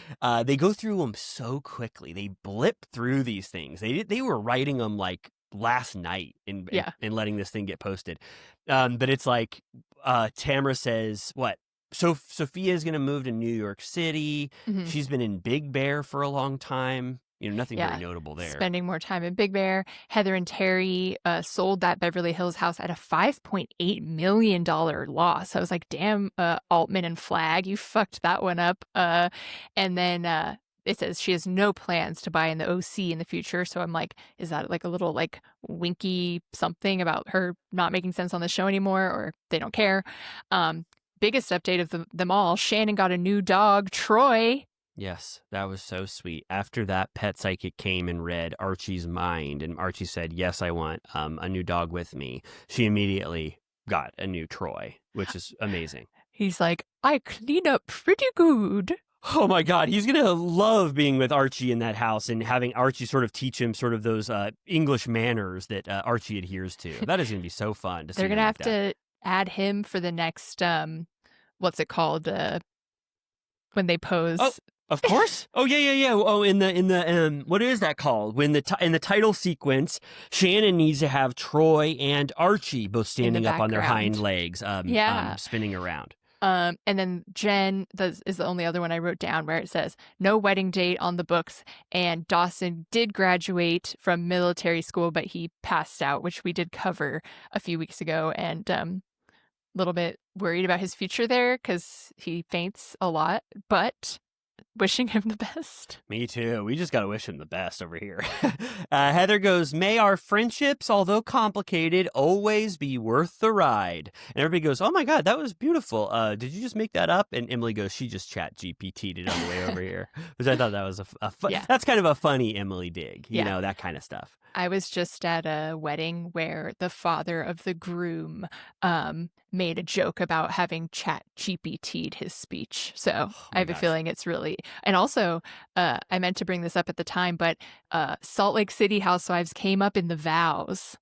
they go through them so quickly. They blip through these things. They were writing them like last night and letting this thing get posted. But it's like Tamra says, what? So Sophia is going to move to New York City. Mm-hmm. She's been in Big Bear for a long time. Nothing very notable there. Spending more time in Big Bear. Heather and Terry sold that Beverly Hills house at a $5.8 million loss. I was like, damn, Altman and Flagg, you fucked that one up. And then it says she has no plans to buy in the OC in the future. So I'm like, is that like a little like winky something about her not making sense on the show anymore, or they don't care? Biggest update of them all, Shannon got a new dog, Troy. Yes, that was so sweet. After that, Pet Psychic came and read Archie's mind, and Archie said, "Yes, I want a new dog with me." She immediately got a new Troy, which is amazing. He's like, I clean up pretty good. Oh my God, he's gonna love being with Archie in that house and having Archie sort of teach him sort of those English manners that Archie adheres to. That is gonna be so fun to see. They're gonna have to add him for the next what's it called? When they pose. Oh, of course. Oh yeah. Oh, in the what is that called? When in the title sequence, Shannon needs to have Troy and Archie both standing up on their hind legs, spinning around. And then Jen is the only other one I wrote down where it says no wedding date on the books, and Dawson did graduate from military school, but he passed out, which we did cover a few weeks ago, and a little bit worried about his future there because he faints a lot, but wishing him the best. Me too. We just got to wish him the best over here. Heather goes, "May our friendships, although complicated, always be worth the ride." And everybody goes, "Oh my God, that was beautiful. Did you just make that up?" And Emily goes, "She just chat GPT'd it on the way over here," which I thought that was that's kind of a funny Emily dig, you know, that kind of stuff. I was just at a wedding where the father of the groom made a joke about having chat GPT'd his speech. So I have a feeling it's really... And also, I meant to bring this up at the time, but Salt Lake City Housewives came up in the vows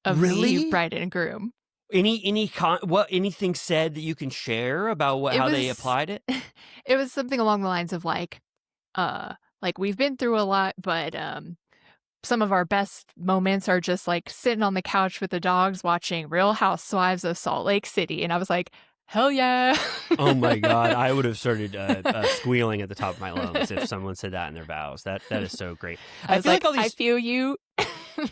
of the bride and groom. Anything said that you can share about how they applied it? It was something along the lines of like we've been through a lot, but... some of our best moments are just like sitting on the couch with the dogs watching Real Housewives of Salt Lake City. And I was like, hell yeah. Oh my God. I would have started squealing at the top of my lungs if someone said that in their vows. That is so great. I feel like all these... I feel you.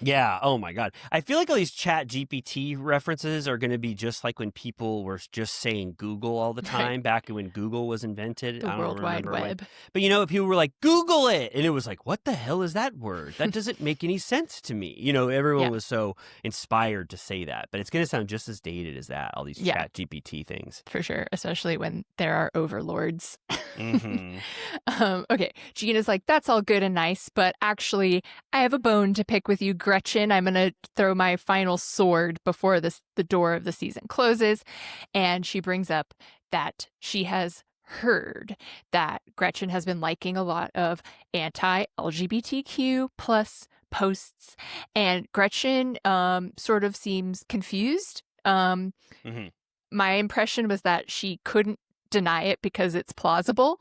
Yeah. Oh my God. I feel like all these chat GPT references are going to be just like when people were just saying Google all the time back when Google was invented. The World Wide Web. But you know, people were like, Google it. And it was like, what the hell is that word? That doesn't make any sense to me. You know, everyone was so inspired to say that. But it's going to sound just as dated as that, all these chat GPT things. For sure. Especially when there are overlords. Mm-hmm. Okay. Gina's like, that's all good and nice, but actually, I have a bone to pick with you, Gretchen. I'm going to throw my final sword before the door of the season closes. And she brings up that she has heard that Gretchen has been liking a lot of anti-LGBTQ plus posts. And Gretchen sort of seems confused. My impression was that she couldn't deny it because it's plausible.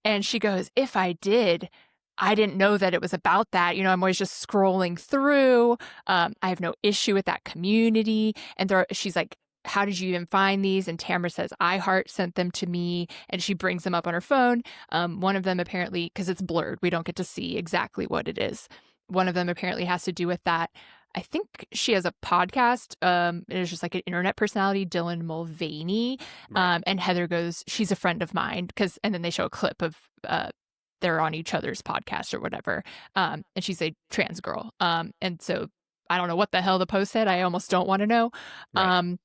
And she goes, if I did, I didn't know that it was about that. You know, I'm always just scrolling through. I have no issue with that community. And she's like, how did you even find these? And Tamra says, iHeart sent them to me. And she brings them up on her phone. One of them apparently, because it's blurred, we don't get to see exactly what it is. One of them apparently has to do with that. I think she has a podcast. It's just like an internet personality, Dylan Mulvaney. Right. And Heather goes, she's a friend of mine. And then they show a clip of they're on each other's podcast or whatever. And she's a trans girl. And so I don't know what the hell the post said. I almost don't want to know. Right.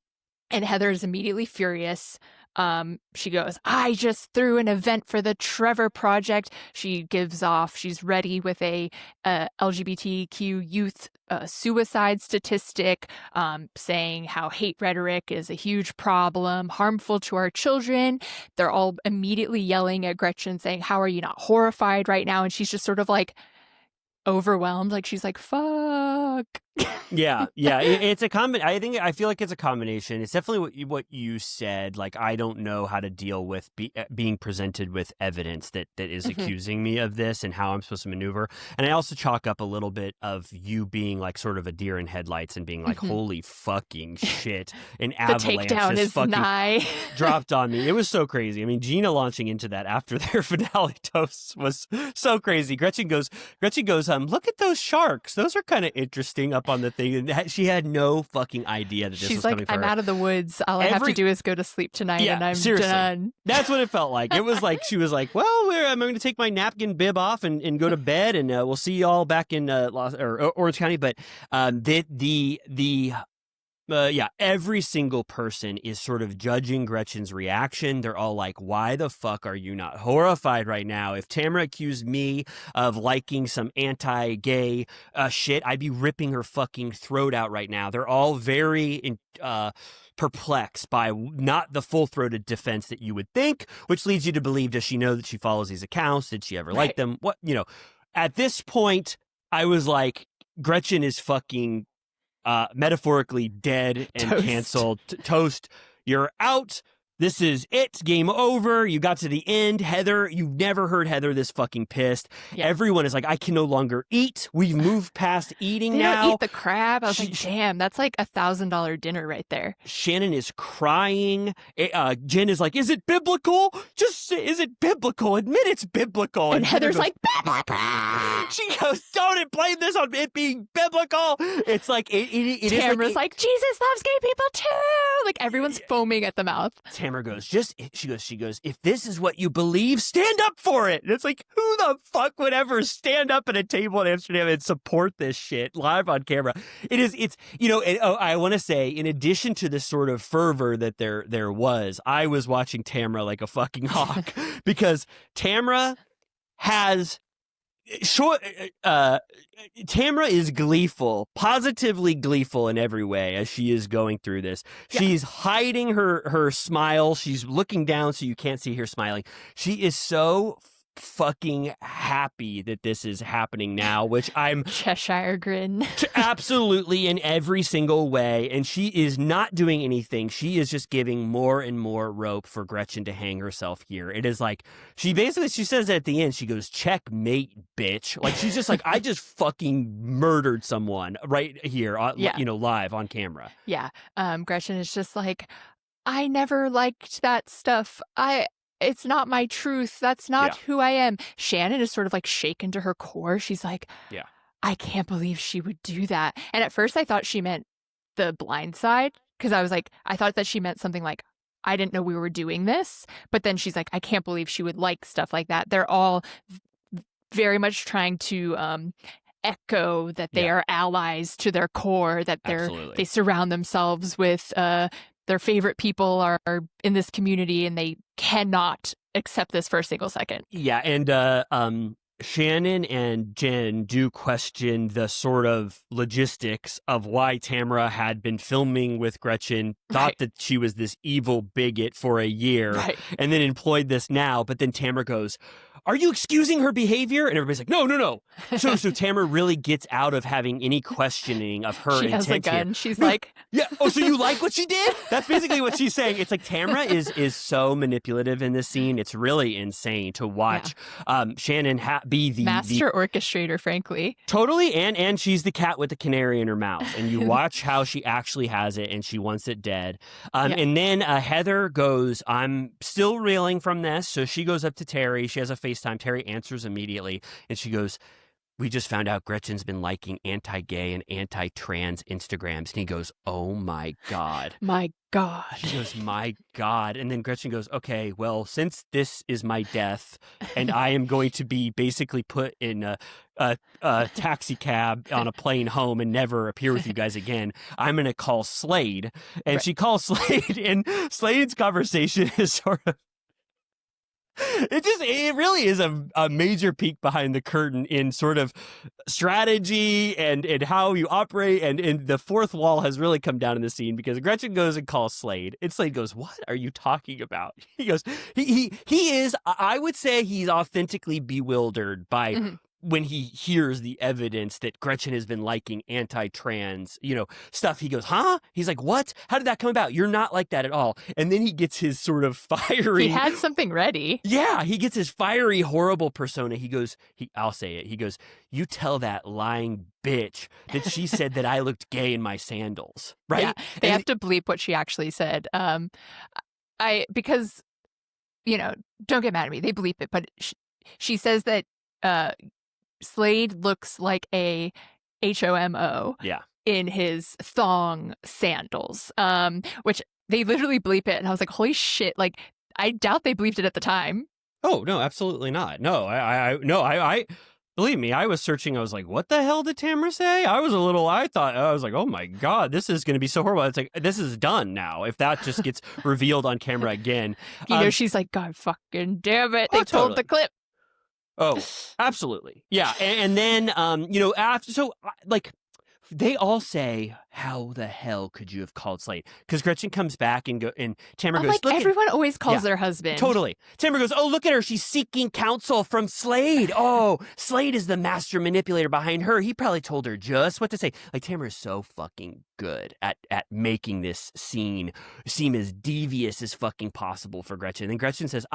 And Heather is immediately furious. She goes, I just threw an event for the Trevor Project. She gives off, she's ready with a LGBTQ youth suicide statistic, saying how hate rhetoric is a huge problem, harmful to our children. They're all immediately yelling at Gretchen saying, how are you not horrified right now? And she's just sort of like overwhelmed. Like she's like, fuck. Yeah. It's a I feel like it's a combination. It's definitely what you said. Like, I don't know how to deal with being presented with evidence that is accusing me of this and how I'm supposed to maneuver. And I also chalk up a little bit of you being like sort of a deer in headlights and being like, holy fucking shit. An avalanche takedown is nigh. dropped on me. It was so crazy. I mean, Gina launching into that after their finale toast was so crazy. Gretchen goes, look at those sharks. Those are kind of interesting up on the thing. And she had no fucking idea that this was coming for her. I'm out of the woods. All I have to do is go to sleep tonight and I'm done. That's what it felt like. It was like, she was like, well, I'm going to take my napkin bib off and go to bed and we'll see you all back in Orange County. But the every single person is sort of judging Gretchen's reaction. They're all like, why the fuck are you not horrified right now? If Tamra accused me of liking some anti-gay shit, I'd be ripping her fucking throat out right now. They're all very perplexed by not the full-throated defense that you would think, which leads you to believe, does she know that she follows these accounts? Did she ever like them? What, at this point, I was like, Gretchen is fucking metaphorically dead and canceled. Toast, you're out. This is it. Game over. You got to the end. Heather, you've never heard Heather this fucking pissed. Yeah. Everyone is like, I can no longer eat. We've moved past eating they now. Don't eat the crab. I was like, damn, that's like $1,000 dinner right there. Shannon is crying. Jen is like, is it biblical? Just say, is it biblical? Admit it's biblical. And Heather's goes, like, biblical. She goes, don't blame this on it being biblical. It's like, it Tamra's like, Jesus loves gay people too. Like everyone's foaming at the mouth. Tamra goes, she goes, if this is what you believe, stand up for it. And it's like, who the fuck would ever stand up at a table in Amsterdam and support this shit live on camera? I want to say, in addition to the sort of fervor that there was, I was watching Tamra like a fucking hawk because Tamra has Tamra is gleeful, positively gleeful in every way as she is going through this. Yeah. She's hiding her smile. She's looking down so you can't see her smiling. She is so fucking happy that this is happening now, which I'm Cheshire grin. Absolutely in every single way. And she is not doing anything. She is just giving more and more rope for Gretchen to hang herself here. It is like, she says at the end, she goes, checkmate, bitch. Like, she's just like, I just fucking murdered someone right here, live on camera. Yeah. Gretchen is just like, I never liked that stuff. It's not my truth. That's not who I am. Shannon is sort of like shaken to her core. She's like, I can't believe she would do that. And at first I thought she meant The Blind Side because I was like, I thought that she meant something like, I didn't know we were doing this. But then she's like, I can't believe she would like stuff like that. They're all very much trying to echo that they are allies to their core, that they surround themselves with their favorite people are in this community and they cannot accept this for a single second. Yeah, and Shannon and Jen do question the sort of logistics of why Tamra had been filming with Gretchen, thought that she was this evil bigot for a year, and then employed this now. But then Tamra goes, are you excusing her behavior? And everybody's like, no. So Tamra really gets out of having any questioning of her intent. She has a gun. Here. She's like, Oh, so you like what she did? That's basically what she's saying. It's like Tamra is so manipulative in this scene. It's really insane to watch Shannon be the master orchestrator, frankly. Totally, and she's the cat with the canary in her mouth. And you watch how she actually has it, and she wants it dead. And then Heather goes, I'm still reeling from this. So she goes up to Terry. She has a FaceTime. Terry answers immediately, and she goes, we just found out Gretchen's been liking anti-gay and anti-trans Instagrams. And he goes, oh my God. My God. She goes, my God. And then Gretchen goes, okay, well, since this is my death and I am going to be basically put in a taxi cab on a plane home and never appear with you guys again, I'm going to call Slade. And she calls Slade, and Slade's conversation is sort of, it really is a major peek behind the curtain in sort of strategy and how you operate. And the fourth wall has really come down in the scene because Gretchen goes and calls Slade. And Slade goes, what are you talking about? He goes, he is, I would say he's authentically bewildered by when he hears the evidence that Gretchen has been liking anti-trans, stuff. He goes, huh? He's like, what? How did that come about? You're not like that at all. And then he gets his sort of fiery... He had something ready. Yeah, he gets his fiery, horrible persona. He goes, I'll say it. He goes, you tell that lying bitch that she said that I looked gay in my sandals, right? Yeah, they have to bleep what she actually said. Because, don't get mad at me. They bleep it, but she says that... Slade looks like a HOMO in his thong sandals, which they literally bleep it. And I was like, holy shit. Like, I doubt they bleeped it at the time. Oh, no, absolutely not. No, Believe me, I was searching. I was like, what the hell did Tamra say? I was like, oh my God, this is going to be so horrible. It's like, this is done now. If that just gets revealed on camera again. She's like, God fucking damn it. They totally. pulled the clip. Oh, absolutely. Yeah. And then, after, so like, they all say, how the hell could you have called Slade? Because Gretchen comes back and Tamra goes, like, everyone always calls their husband. Totally. Tamra goes, oh, look at her. She's seeking counsel from Slade. Oh, Slade is the master manipulator behind her. He probably told her just what to say. Like, Tamra is so fucking good at making this scene seem as devious as fucking possible for Gretchen. And then Gretchen says,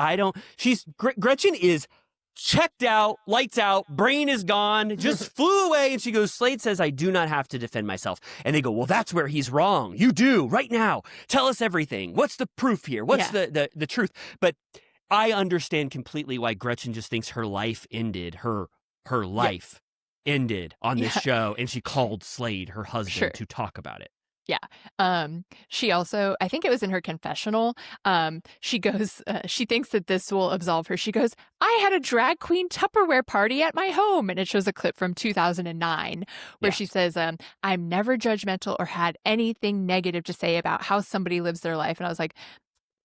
Gretchen is checked out, lights out, brain is gone, just flew away. And she goes, Slade says, I do not have to defend myself. And they go, well, that's where he's wrong. You do right now. Tell us everything. What's the proof here? What's the truth? But I understand completely why Gretchen just thinks her life ended, her life ended on this show. And she called Slade, her husband, to talk about it. Yeah. She also, I think it was in her confessional, she goes, she thinks that this will absolve her. She goes, I had a drag queen Tupperware party at my home. And it shows a clip from 2009 where she says, I'm never judgmental or had anything negative to say about how somebody lives their life. And I was like,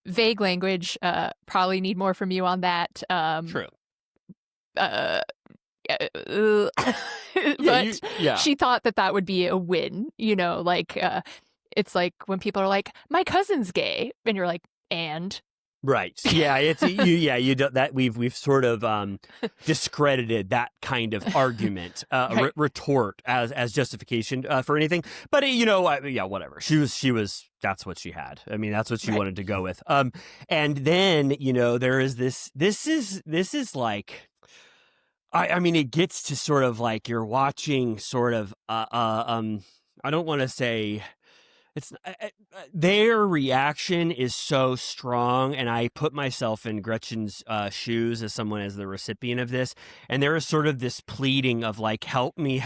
vague language, probably need more from you on that. True. But she thought that would be a win, it's like when people are like, my cousin's gay, and you're like, and right, it's you don't, that we've sort of discredited that kind of argument, retort as justification for anything. But whatever, she was that's what she had. I mean, that's what she wanted to go with. And then there is this is like. I mean, it gets to sort of like you're watching sort of, I don't want to say it's their reaction is so strong. And I put myself in Gretchen's shoes as someone as the recipient of this. And there is sort of this pleading of like, help me,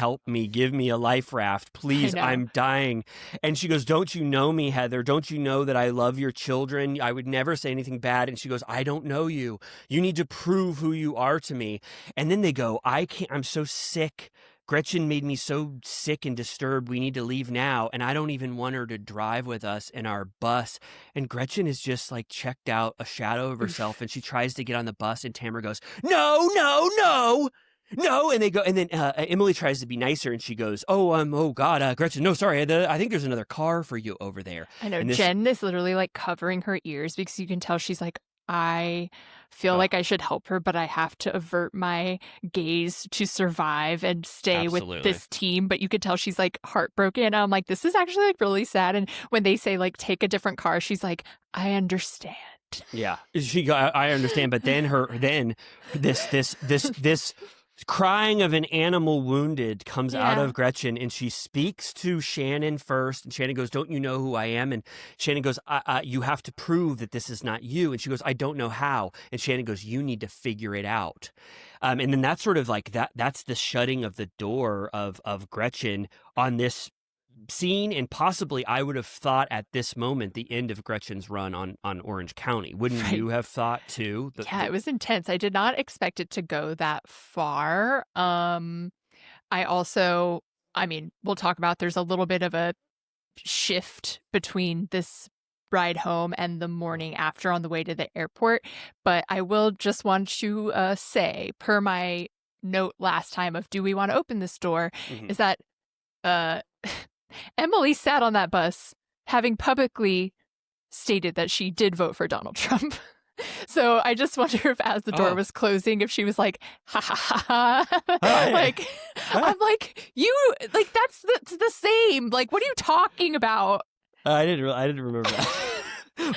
give me a life raft, please. I'm dying. And she goes, don't you know me, Heather? Don't you know that I love your children? I would never say anything bad. And she goes, I don't know you. You need to prove who you are to me. And then they go, I'm so sick. Gretchen made me so sick and disturbed. We need to leave now. And I don't even want her to drive with us in our bus. And Gretchen is just like checked out, a shadow of herself. And she tries to get on the bus. And Tamra goes, no. And they go. And then Emily tries to be nicer. And she goes, oh God, Gretchen, no, sorry. I think there's another car for you over there. I know. Jen is literally like covering her ears because you can tell she's like, I feel like I should help her, but I have to avert my gaze to survive and stay with this team. But you could tell she's like heartbroken. And I'm like, this is actually like really sad. And when they say like, take a different car, she's like, I understand. Yeah, I understand. But then this crying of an animal wounded comes out of Gretchen, and she speaks to Shannon first. And Shannon goes, don't you know who I am? And Shannon goes, you have to prove that this is not you. And she goes, I don't know how. And Shannon goes, you need to figure it out. And then that's sort of like that's the shutting of the door of Gretchen on this scene, and possibly I would have thought at this moment the end of Gretchen's run on Orange County. Wouldn't you have thought too? It was intense. I did not expect it to go that far. I mean, we'll talk about there's a little bit of a shift between this ride home and the morning after on the way to the airport, but I will just want to say, per my note last time of do we want to open this door, is that Emily sat on that bus having publicly stated that she did vote for Donald Trump. So I just wonder if as the door was closing, if she was like, ha ha ha ha. Like, I'm like, you, like, that's the same. Like, what are you talking about? I didn't remember that.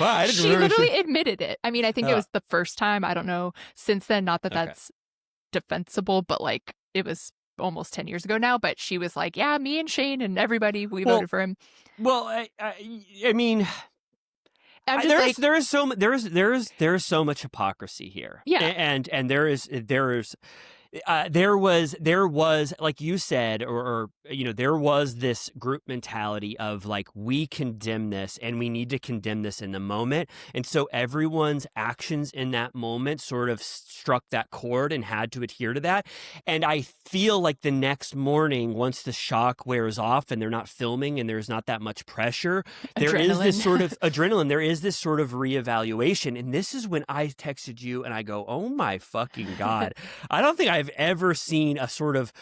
Wow, I didn't she remember literally admitted it. I mean, I think it was the first time. I don't know since then. Not that that's defensible, but like it was almost 10 years ago now. But she was like, yeah, me and Shane and everybody, we voted for him. Well, I mean, there is so much hypocrisy here. Yeah, and there is there was like you said, or there was this group mentality of like, we condemn this and we need to condemn this in the moment, and so everyone's actions in that moment sort of struck that chord and had to adhere to that. And I feel like the next morning, once the shock wears off and they're not filming and there's not that much pressure, there is this sort of adrenaline, there is this sort of reevaluation. And this is when I texted you and I go, oh my fucking God, I don't think I've ever seen a sort of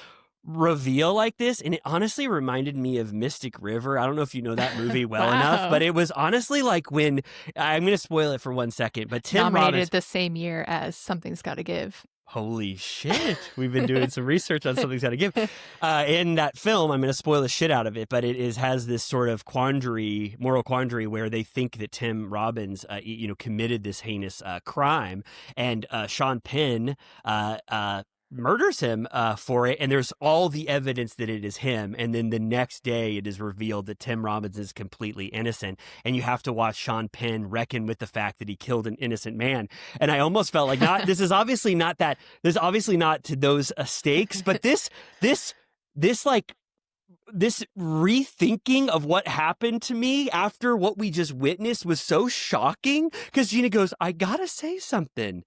reveal like this. And it honestly reminded me of Mystic River. I don't know if you know that movie well enough, but it was honestly like when, I'm going to spoil it for 1 second, but Tim nominated Robbins, the same year as Something's Gotta Give. Holy shit. We've been doing some research on Something's Gotta Give. In that film, I'm going to spoil the shit out of it, but it has this sort of moral quandary where they think that Tim Robbins, committed this heinous crime, and Sean Penn murders him for it, and there's all the evidence that it is him, and then the next day it is revealed that Tim Robbins is completely innocent, and you have to watch Sean Penn reckon with the fact that he killed an innocent man. And I almost felt like, this is obviously not to those stakes, but this rethinking of what happened to me after what we just witnessed was so shocking, because Gina goes, I gotta say something.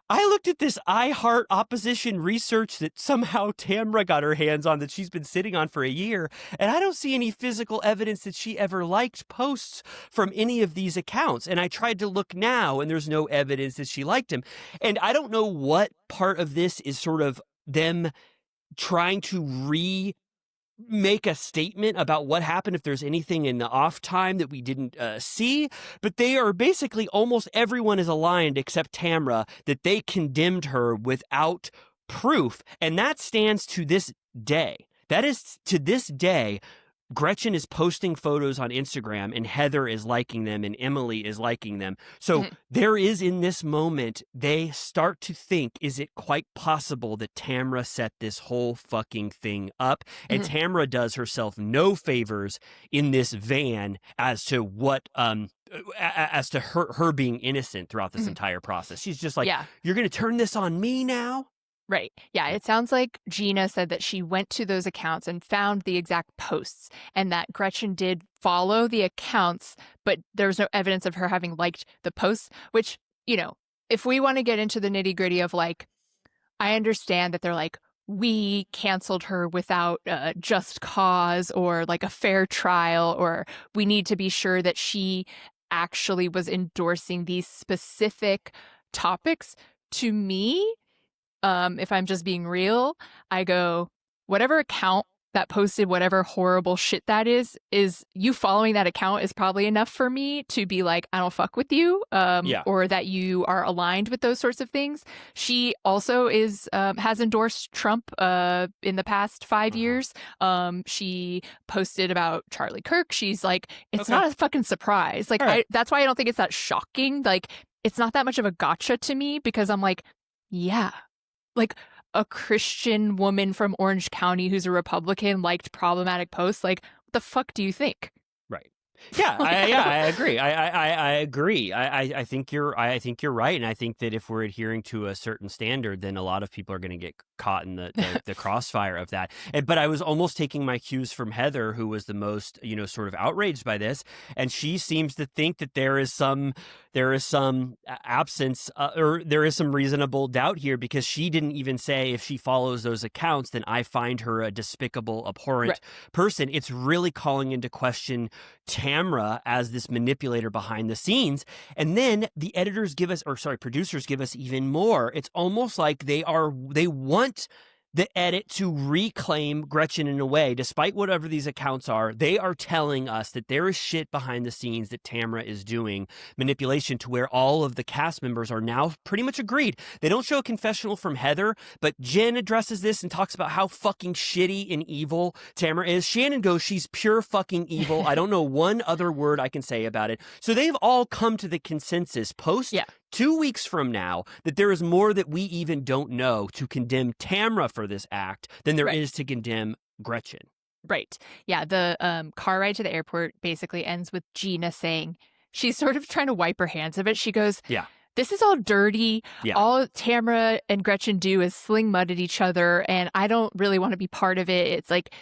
I looked at this iHeart opposition research that somehow Tamra got her hands on, that she's been sitting on for a year, and I don't see any physical evidence that she ever liked posts from any of these accounts. And I tried to look now, and there's no evidence that she liked him. And I don't know what part of this is sort of them trying to make a statement about what happened, if there's anything in the off time that we didn't see, but they are basically, almost everyone is aligned except Tamra, that they condemned her without proof. And that stands to this day. That is, to this day, Gretchen is posting photos on Instagram and Heather is liking them and Emily is liking them. So there is, in this moment, they start to think, is it quite possible that Tamra set this whole fucking thing up? And Tamra does herself no favors in this van as to what, as to her being innocent throughout this entire process. She's just like, you're going to turn this on me now? Right. Yeah. It sounds like Gina said that she went to those accounts and found the exact posts, and that Gretchen did follow the accounts, but there was no evidence of her having liked the posts, which, if we want to get into the nitty gritty of like, I understand that they're like, we canceled her without just cause or like a fair trial, or we need to be sure that she actually was endorsing these specific topics. To me, if I'm just being real, I go, whatever account that posted whatever horrible shit that is you following that account is probably enough for me to be like, I don't fuck with you, or that you are aligned with those sorts of things. She also has endorsed Trump in the past 5 years. She posted about Charlie Kirk. She's like, it's not a fucking surprise. Like, that's why I don't think it's that shocking. Like, it's not that much of a gotcha to me, because I'm like, yeah. Like, a Christian woman from Orange County who's a Republican liked problematic posts. Like, what the fuck do you think? Right. Yeah, I agree. I agree. I think you're right, and I think that if we're adhering to a certain standard, then a lot of people are going to get caught in the crossfire of that. But I was almost taking my cues from Heather, who was the most sort of outraged by this, and she seems to think that there is some absence or there is some reasonable doubt here, because she didn't even say, if she follows those accounts, then I find her a despicable, abhorrent person. It's really calling into question Tamra as this manipulator behind the scenes. And then the producers give us even more. It's almost like they want the edit to reclaim Gretchen in a way. Despite whatever these accounts are, they are telling us that there is shit behind the scenes that Tamra is doing, manipulation, to where all of the cast members are now pretty much agreed. They don't show a confessional from Heather, but Jen addresses this and talks about how fucking shitty and evil Tamra is. Shannon goes, she's pure fucking evil. I don't know one other word I can say about it. So they've all come to the consensus post 2 weeks from now that there is more that we even don't know to condemn Tamra for this act than there is to condemn Gretchen. Right. Yeah. The car ride to the airport basically ends with Gina saying, she's sort of trying to wipe her hands of it. She goes, this is all dirty. Yeah. All Tamra and Gretchen do is sling mud at each other, and I don't really want to be part of it. It's like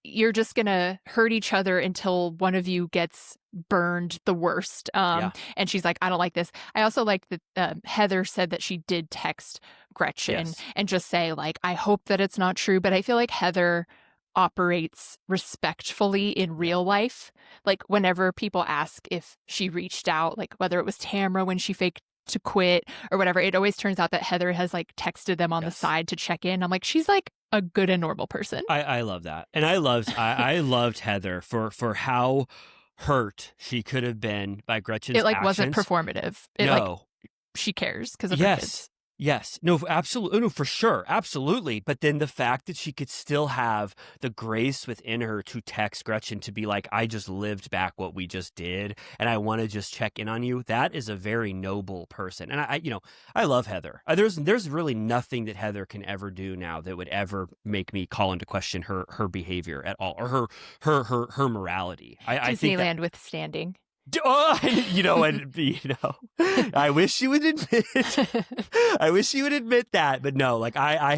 you're just gonna hurt each other until one of you gets burned the worst. And she's like, I don't like this. I also like that Heather said that she did text Gretchen and just say, like, I hope that it's not true, but I feel like Heather operates respectfully in real life. Like, whenever people ask if she reached out, like whether it was Tamra when she faked to quit or whatever, it always turns out that Heather has like texted them on the side to check in. I'm like, she's like a good and normal person. I love that. And I loved Heather for how hurt she could have been by Gretchen's It like actions. wasn't performative. It like she cares because of her kids. Yes. No, absolutely. No, for sure. Absolutely. But then the fact that she could still have the grace within her to text Gretchen to be like, I just lived back what we just did, and I want to just check in on you. That is a very noble person. And I love Heather. There's really nothing that Heather can ever do now that would ever make me call into question her behavior at all, or her morality. I think Disneyland withstanding. I wish she would admit. I wish she would admit that, but no. Like I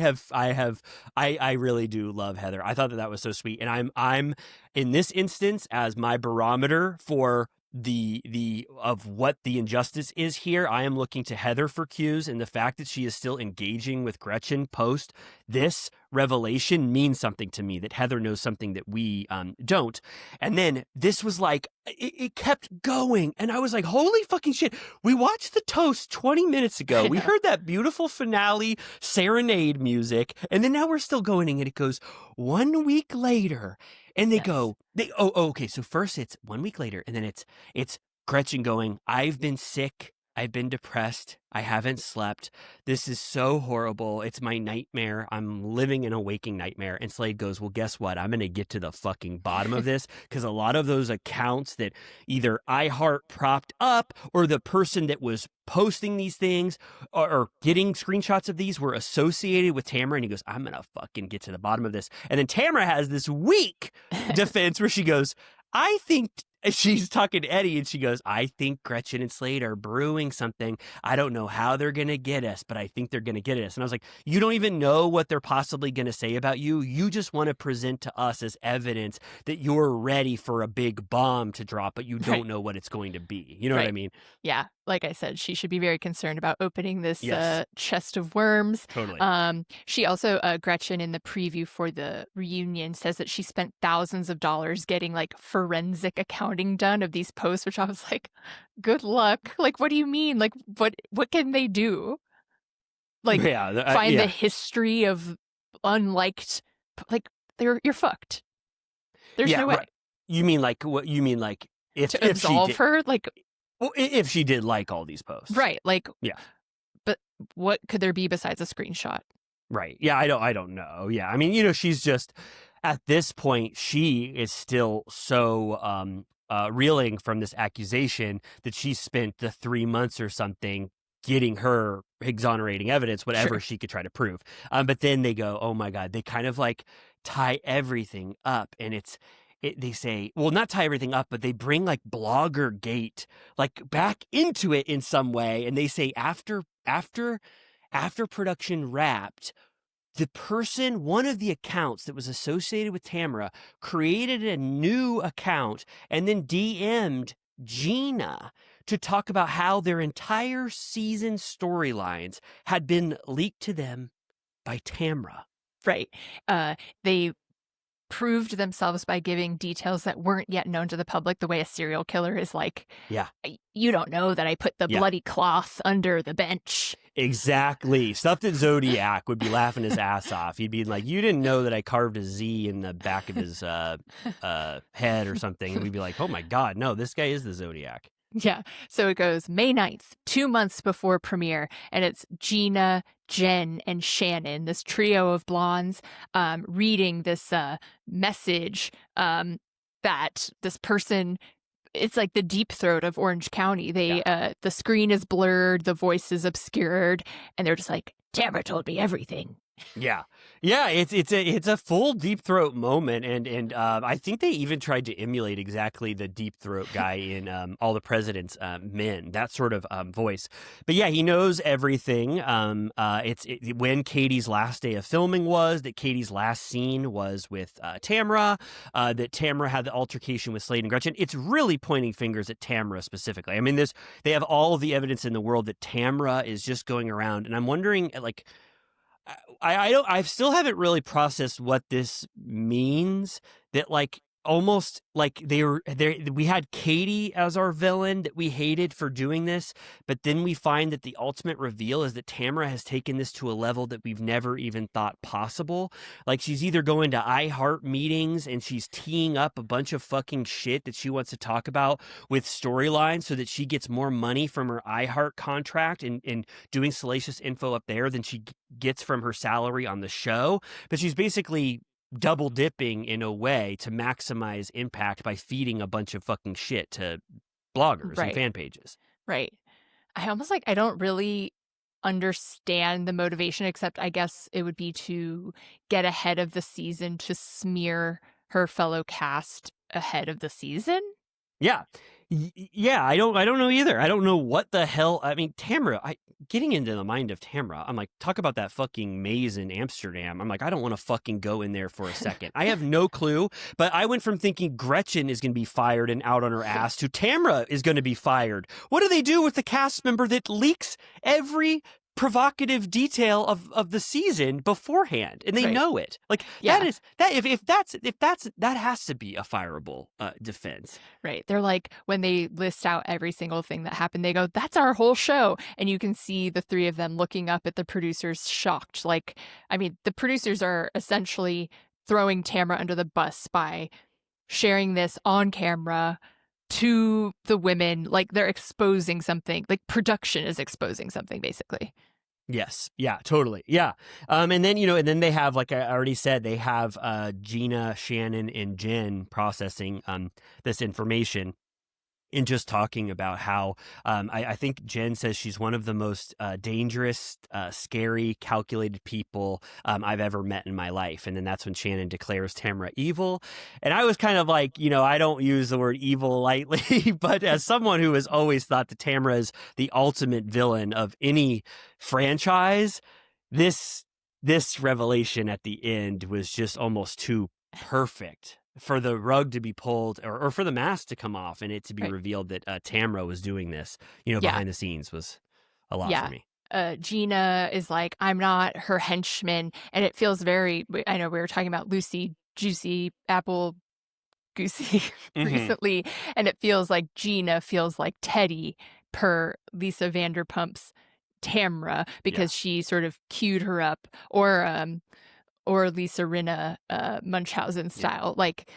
really do love Heather. I thought that was so sweet, and I'm in this instance as my barometer for the of what the injustice is here. I am looking to Heather for cues, and the fact that she is still engaging with Gretchen post this revelation means something to me, that Heather knows something that we don't. And then this was like, it kept going, and I was like, holy fucking shit. We watched the toast 20 minutes ago. We heard that beautiful finale serenade music, and then now we're still going, and it goes 1 week later. And they go, okay. So first it's 1 week later, and then it's Gretchen going, I've been sick. I've been depressed. I haven't slept. This is so horrible. It's my nightmare. I'm living in a waking nightmare. And Slade goes, well, guess what? I'm going to get to the fucking bottom of this, because a lot of those accounts that either iHeart propped up or the person that was posting these things or getting screenshots of these were associated with Tamra. And he goes, I'm going to fucking get to the bottom of this. And then Tamra has this weak defense where she goes, I think... She's talking to Eddie, and she goes, I think Gretchen and Slade are brewing something. I don't know how they're going to get us, but I think they're going to get us. And I was like, you don't even know what they're possibly going to say about you. You just want to present to us as evidence that you're ready for a big bomb to drop, but you don't know what it's going to be. You know what I mean? Yeah. Like I said, she should be very concerned about opening this chest of worms. Totally. She also, Gretchen, in the preview for the reunion, says that she spent thousands of dollars getting like forensic accounting done of these posts, which I was like, good luck. Like, what do you mean? Like, what can they do? Like, find the history of unliked, like, you're fucked. There's no way. Right. You mean like what? You mean like if absolve her? Like, well, if she did like all these posts, right? Like, yeah. But what could there be besides a screenshot? Right. Yeah. I don't know. Yeah. I mean, she's just at this point, she is still so reeling from this accusation that she spent the 3 months or something getting her exonerating evidence, whatever she could try to prove. But then they go, oh my God, they kind of like tie everything up, and they say, well, not tie everything up, but they bring like Blogger Gate like back into it in some way. And they say after production wrapped, one of the accounts that was associated with Tamra created a new account and then DM'd Gina to talk about how their entire season storylines had been leaked to them by Tamra. Right. They proved themselves by giving details that weren't yet known to the public, the way a serial killer is like, you don't know that I put the bloody cloth under the bench. Exactly. Stuff that Zodiac would be laughing his ass off. He'd be like, you didn't know that I carved a Z in the back of his head or something. And we'd be like, oh my God, no, this guy is the Zodiac. Yeah. So it goes May 9th, 2 months before premiere, and it's Gina, Jen, and Shannon, this trio of blondes, reading this message that this person, it's like the deep throat of Orange County. The screen is blurred, the voice is obscured, and they're just like, Tamra told me everything. Yeah. Yeah, it's a full deep throat moment, and I think they even tried to emulate exactly the deep throat guy in All the President's Men, that sort of voice. But yeah, he knows everything. When Katie's last day of filming was, that Katie's last scene was with Tamra, that Tamra had the altercation with Slade and Gretchen. It's really pointing fingers at Tamra specifically. I mean, they have all of the evidence in the world that Tamra is just going around, and I'm wondering, like, I still haven't really processed what this means. That, like, almost like they were there. We had Katie as our villain that we hated for doing this, but then we find that the ultimate reveal is that Tamra has taken this to a level that we've never even thought possible. Like, she's either going to iHeart meetings and she's teeing up a bunch of fucking shit that she wants to talk about with storylines so that she gets more money from her iHeart contract and doing salacious info up there than she gets from her salary on the show. But she's basically double dipping in a way to maximize impact by feeding a bunch of fucking shit to bloggers and fan pages. Right. I don't really understand the motivation, except I guess it would be to get ahead of the season, to smear her fellow cast ahead of the season. Yeah. Yeah, I don't know either. I don't know what the hell. I mean, Tamra, getting into the mind of Tamra, I'm like, talk about that fucking maze in Amsterdam. I'm like, I don't want to fucking go in there for a second. I have no clue, but I went from thinking Gretchen is going to be fired and out on her ass to Tamra is going to be fired. What do they do with the cast member that leaks every provocative detail of the season beforehand, and they know it? Like, that has to be a fireable defense. Right. They're like, when they list out every single thing that happened, they go, that's our whole show. And you can see the three of them looking up at the producers, shocked. Like, I mean, the producers are essentially throwing Tamra under the bus by sharing this on camera to the women. Like, they're exposing something. Like, production is exposing something, basically. Yes. Yeah, totally. Yeah. And then they have, like I already said, they have Gina, Shannon, and Jen processing this information and just talking about how I think Jen says she's one of the most dangerous, scary, calculated people I've ever met in my life. And then that's when Shannon declares Tamra evil. And I was kind of like, I don't use the word evil lightly, but as someone who has always thought that Tamra is the ultimate villain of any franchise, this revelation at the end was just almost too perfect for the rug to be pulled or for the mask to come off and it to be revealed that Tamra was doing this, behind the scenes, was a lot for me. Gina is like, I'm not her henchman. And it feels very, I know we were talking about Lucy, Juicy, Apple, Goosey recently. And it feels like Gina feels like Teddy per Lisa Vanderpump's Tamra, because she sort of queued her up, or Lisa Rinna Munchausen style. Like,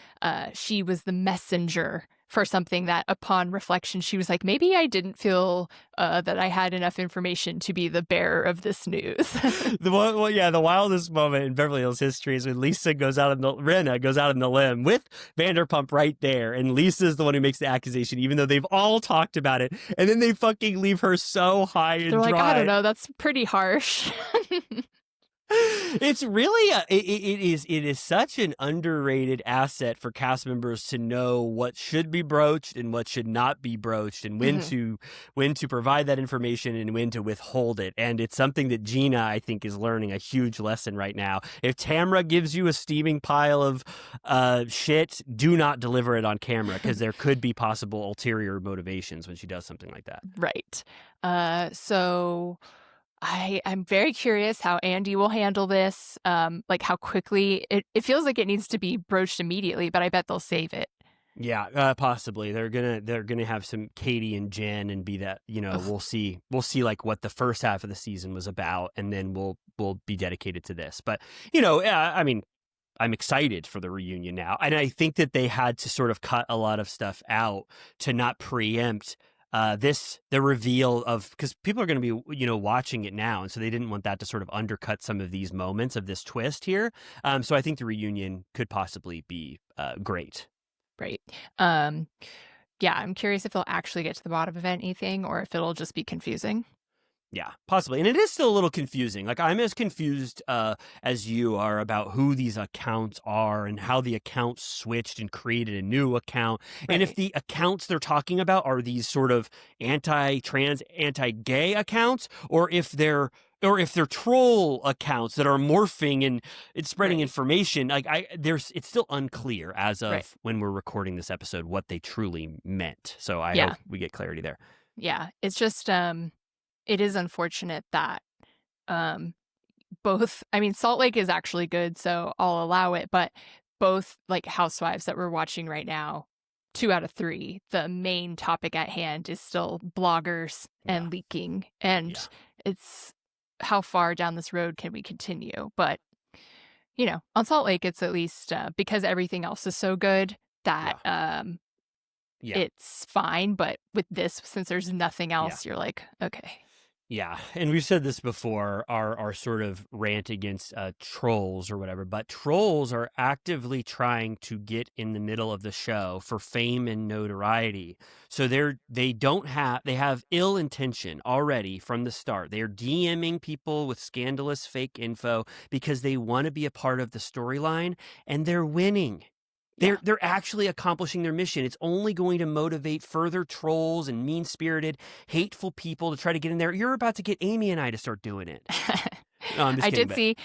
she was the messenger for something that, upon reflection, she was like, maybe I didn't feel that I had enough information to be the bearer of this news. The wildest moment in Beverly Hills history is when Rinna goes out on the limb with Vanderpump right there, and Lisa's the one who makes the accusation, even though they've all talked about it, and then they fucking leave her so high and dry. They're like, I don't know, that's pretty harsh. It's really it is such an underrated asset for cast members to know what should be broached and what should not be broached, and when to provide that information and when to withhold it. And it's something that Gina, I think, is learning a huge lesson right now. If Tamra gives you a steaming pile of shit, do not deliver it on camera, because there could be possible ulterior motivations when she does something like that. Right. So I'm very curious how Andy will handle this, like how quickly. It feels like it needs to be broached immediately, but I bet they'll save it. Yeah, possibly. They're gonna have some Katie and Jen and be that, we'll see like what the first half of the season was about, and then we'll be dedicated to this. But I mean, I'm excited for the reunion now, and I think that they had to sort of cut a lot of stuff out to not preempt the reveal of, because people are going to be, watching it now. And so they didn't want that to sort of undercut some of these moments of this twist here. So I think the reunion could possibly be great. Right. Yeah, I'm curious if they'll actually get to the bottom of anything, or if it'll just be confusing. Yeah, possibly. And it is still a little confusing. Like, I'm as confused as you are about who these accounts are and how the account switched and created a new account. Right. And if the accounts they're talking about are these sort of anti-trans, anti-gay accounts, or if they're troll accounts that are morphing and it's spreading information. Like, it's still unclear as of when we're recording this episode what they truly meant. So I hope we get clarity there. Yeah, it's just it is unfortunate that both, I mean, Salt Lake is actually good, so I'll allow it, but both like Housewives that we're watching right now, 2 out of 3, the main topic at hand is still bloggers and leaking. And it's how far down this road can we continue? But, you know, on Salt Lake, it's at least because everything else is so good that it's fine. But with this, since there's nothing else, you're like, okay. Yeah, and we've said this before, our sort of rant against trolls or whatever, but trolls are actively trying to get in the middle of the show for fame and notoriety. So they have ill intention already from the start. They're DMing people with scandalous fake info because they want to be a part of the storyline, and they're winning. They're actually accomplishing their mission. It's only going to motivate further trolls and mean-spirited, hateful people to try to get in there. You're about to get Amy and I to start doing it. No, I'm just kidding, see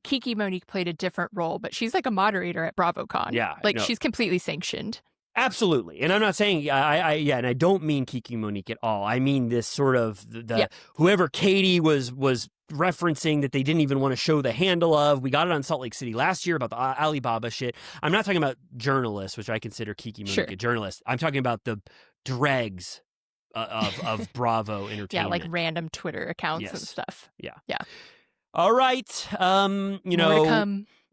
Kiki Monique played a different role, but she's like a moderator at BravoCon. Yeah. Like, she's completely sanctioned. Absolutely. And I'm not saying, and I don't mean Kiki Monique at all. I mean this sort of, whoever Katie was referencing that they didn't even want to show the handle of. We got it on Salt Lake City last year about the Alibaba shit. I'm not talking about journalists, which I consider Kiki Monique a journalist. I'm talking about the dregs of Bravo Entertainment. Yeah, like random Twitter accounts and stuff. Yeah. All right.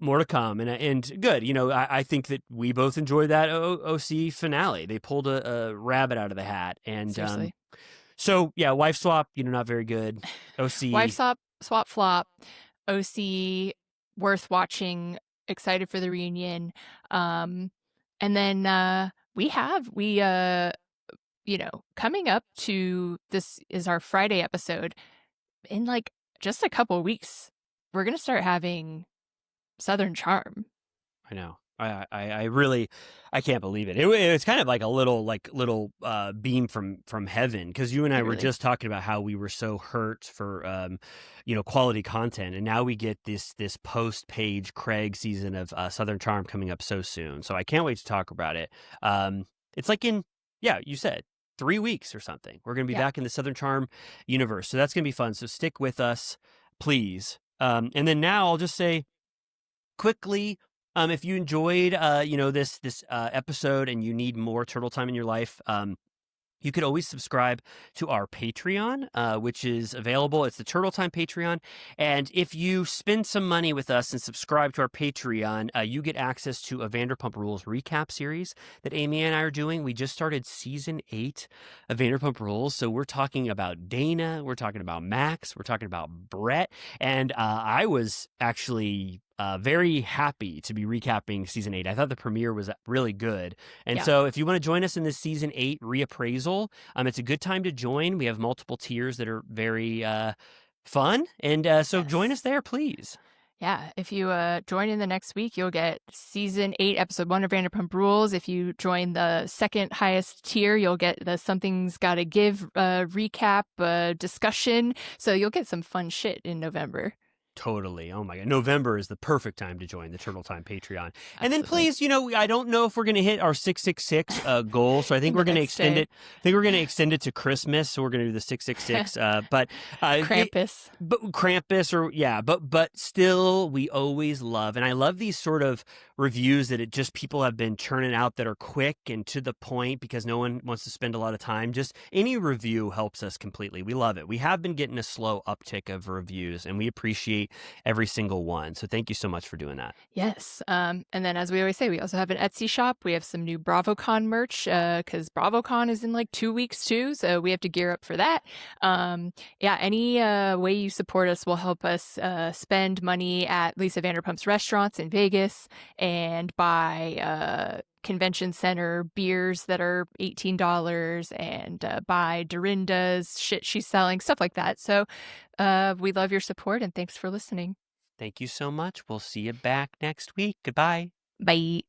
More to come. And good. You know, I think that we both enjoyed that OC finale. They pulled a rabbit out of the hat. And seriously. So, wife swap, not very good. OC. Wife swap flop. OC, worth watching. Excited for the reunion. And then coming up to, this is our Friday episode. In like just a couple of weeks, we're going to start having Southern Charm. I know. I really can't believe it. It's kind of like a little beam from heaven, because you and I were just talking about how we were so hurt for quality content, and now we get this post-Paige Craig season of Southern Charm coming up so soon. So I can't wait to talk about it. It's like you said 3 weeks or something. We're going to be back in the Southern Charm universe, so that's going to be fun. So stick with us, please. And then now I'll just say quickly, if you enjoyed, this episode and you need more Turtle Time in your life, you could always subscribe to our Patreon, which is available. It's the Turtle Time Patreon. And if you spend some money with us and subscribe to our Patreon, you get access to a Vanderpump Rules recap series that Amy and I are doing. We just started season 8 of Vanderpump Rules. So we're talking about Dana. We're talking about Max. We're talking about Brett. And I was actually very happy to be recapping season 8. I thought the premiere was really good. And so if you want to join us in this season 8 reappraisal, it's a good time to join. We have multiple tiers that are very fun. And so join us there, please. Yeah, if you join in the next week, you'll get season 8, episode 1 of Vanderpump Rules. If you join the second highest tier, you'll get the Something's Gotta Give recap discussion. So you'll get some fun shit in November. Totally. Oh my God. November is the perfect time to join the Turtle Time Patreon. Absolutely. And then please, I don't know if we're going to hit our 666 goal. So I think we're going to extend it. I think we're going to extend it to Christmas. So we're going to do the 666. But Krampus. But still, we always love, and I love these sort of reviews that people have been churning out that are quick and to the point, because no one wants to spend a lot of time. Just any review helps us completely. We love it. We have been getting a slow uptick of reviews, and we appreciate every single one. So thank you so much for doing that. Yes. And then, as we always say, we also have an Etsy shop. We have some new BravoCon merch because BravoCon is in like 2 weeks too. So we have to gear up for that. Any way you support us will help us spend money at Lisa Vanderpump's restaurants in Vegas. and buy convention center beers that are $18 and buy Dorinda's shit she's selling, stuff like that. So we love your support and thanks for listening. Thank you so much. We'll see you back next week. Goodbye. Bye.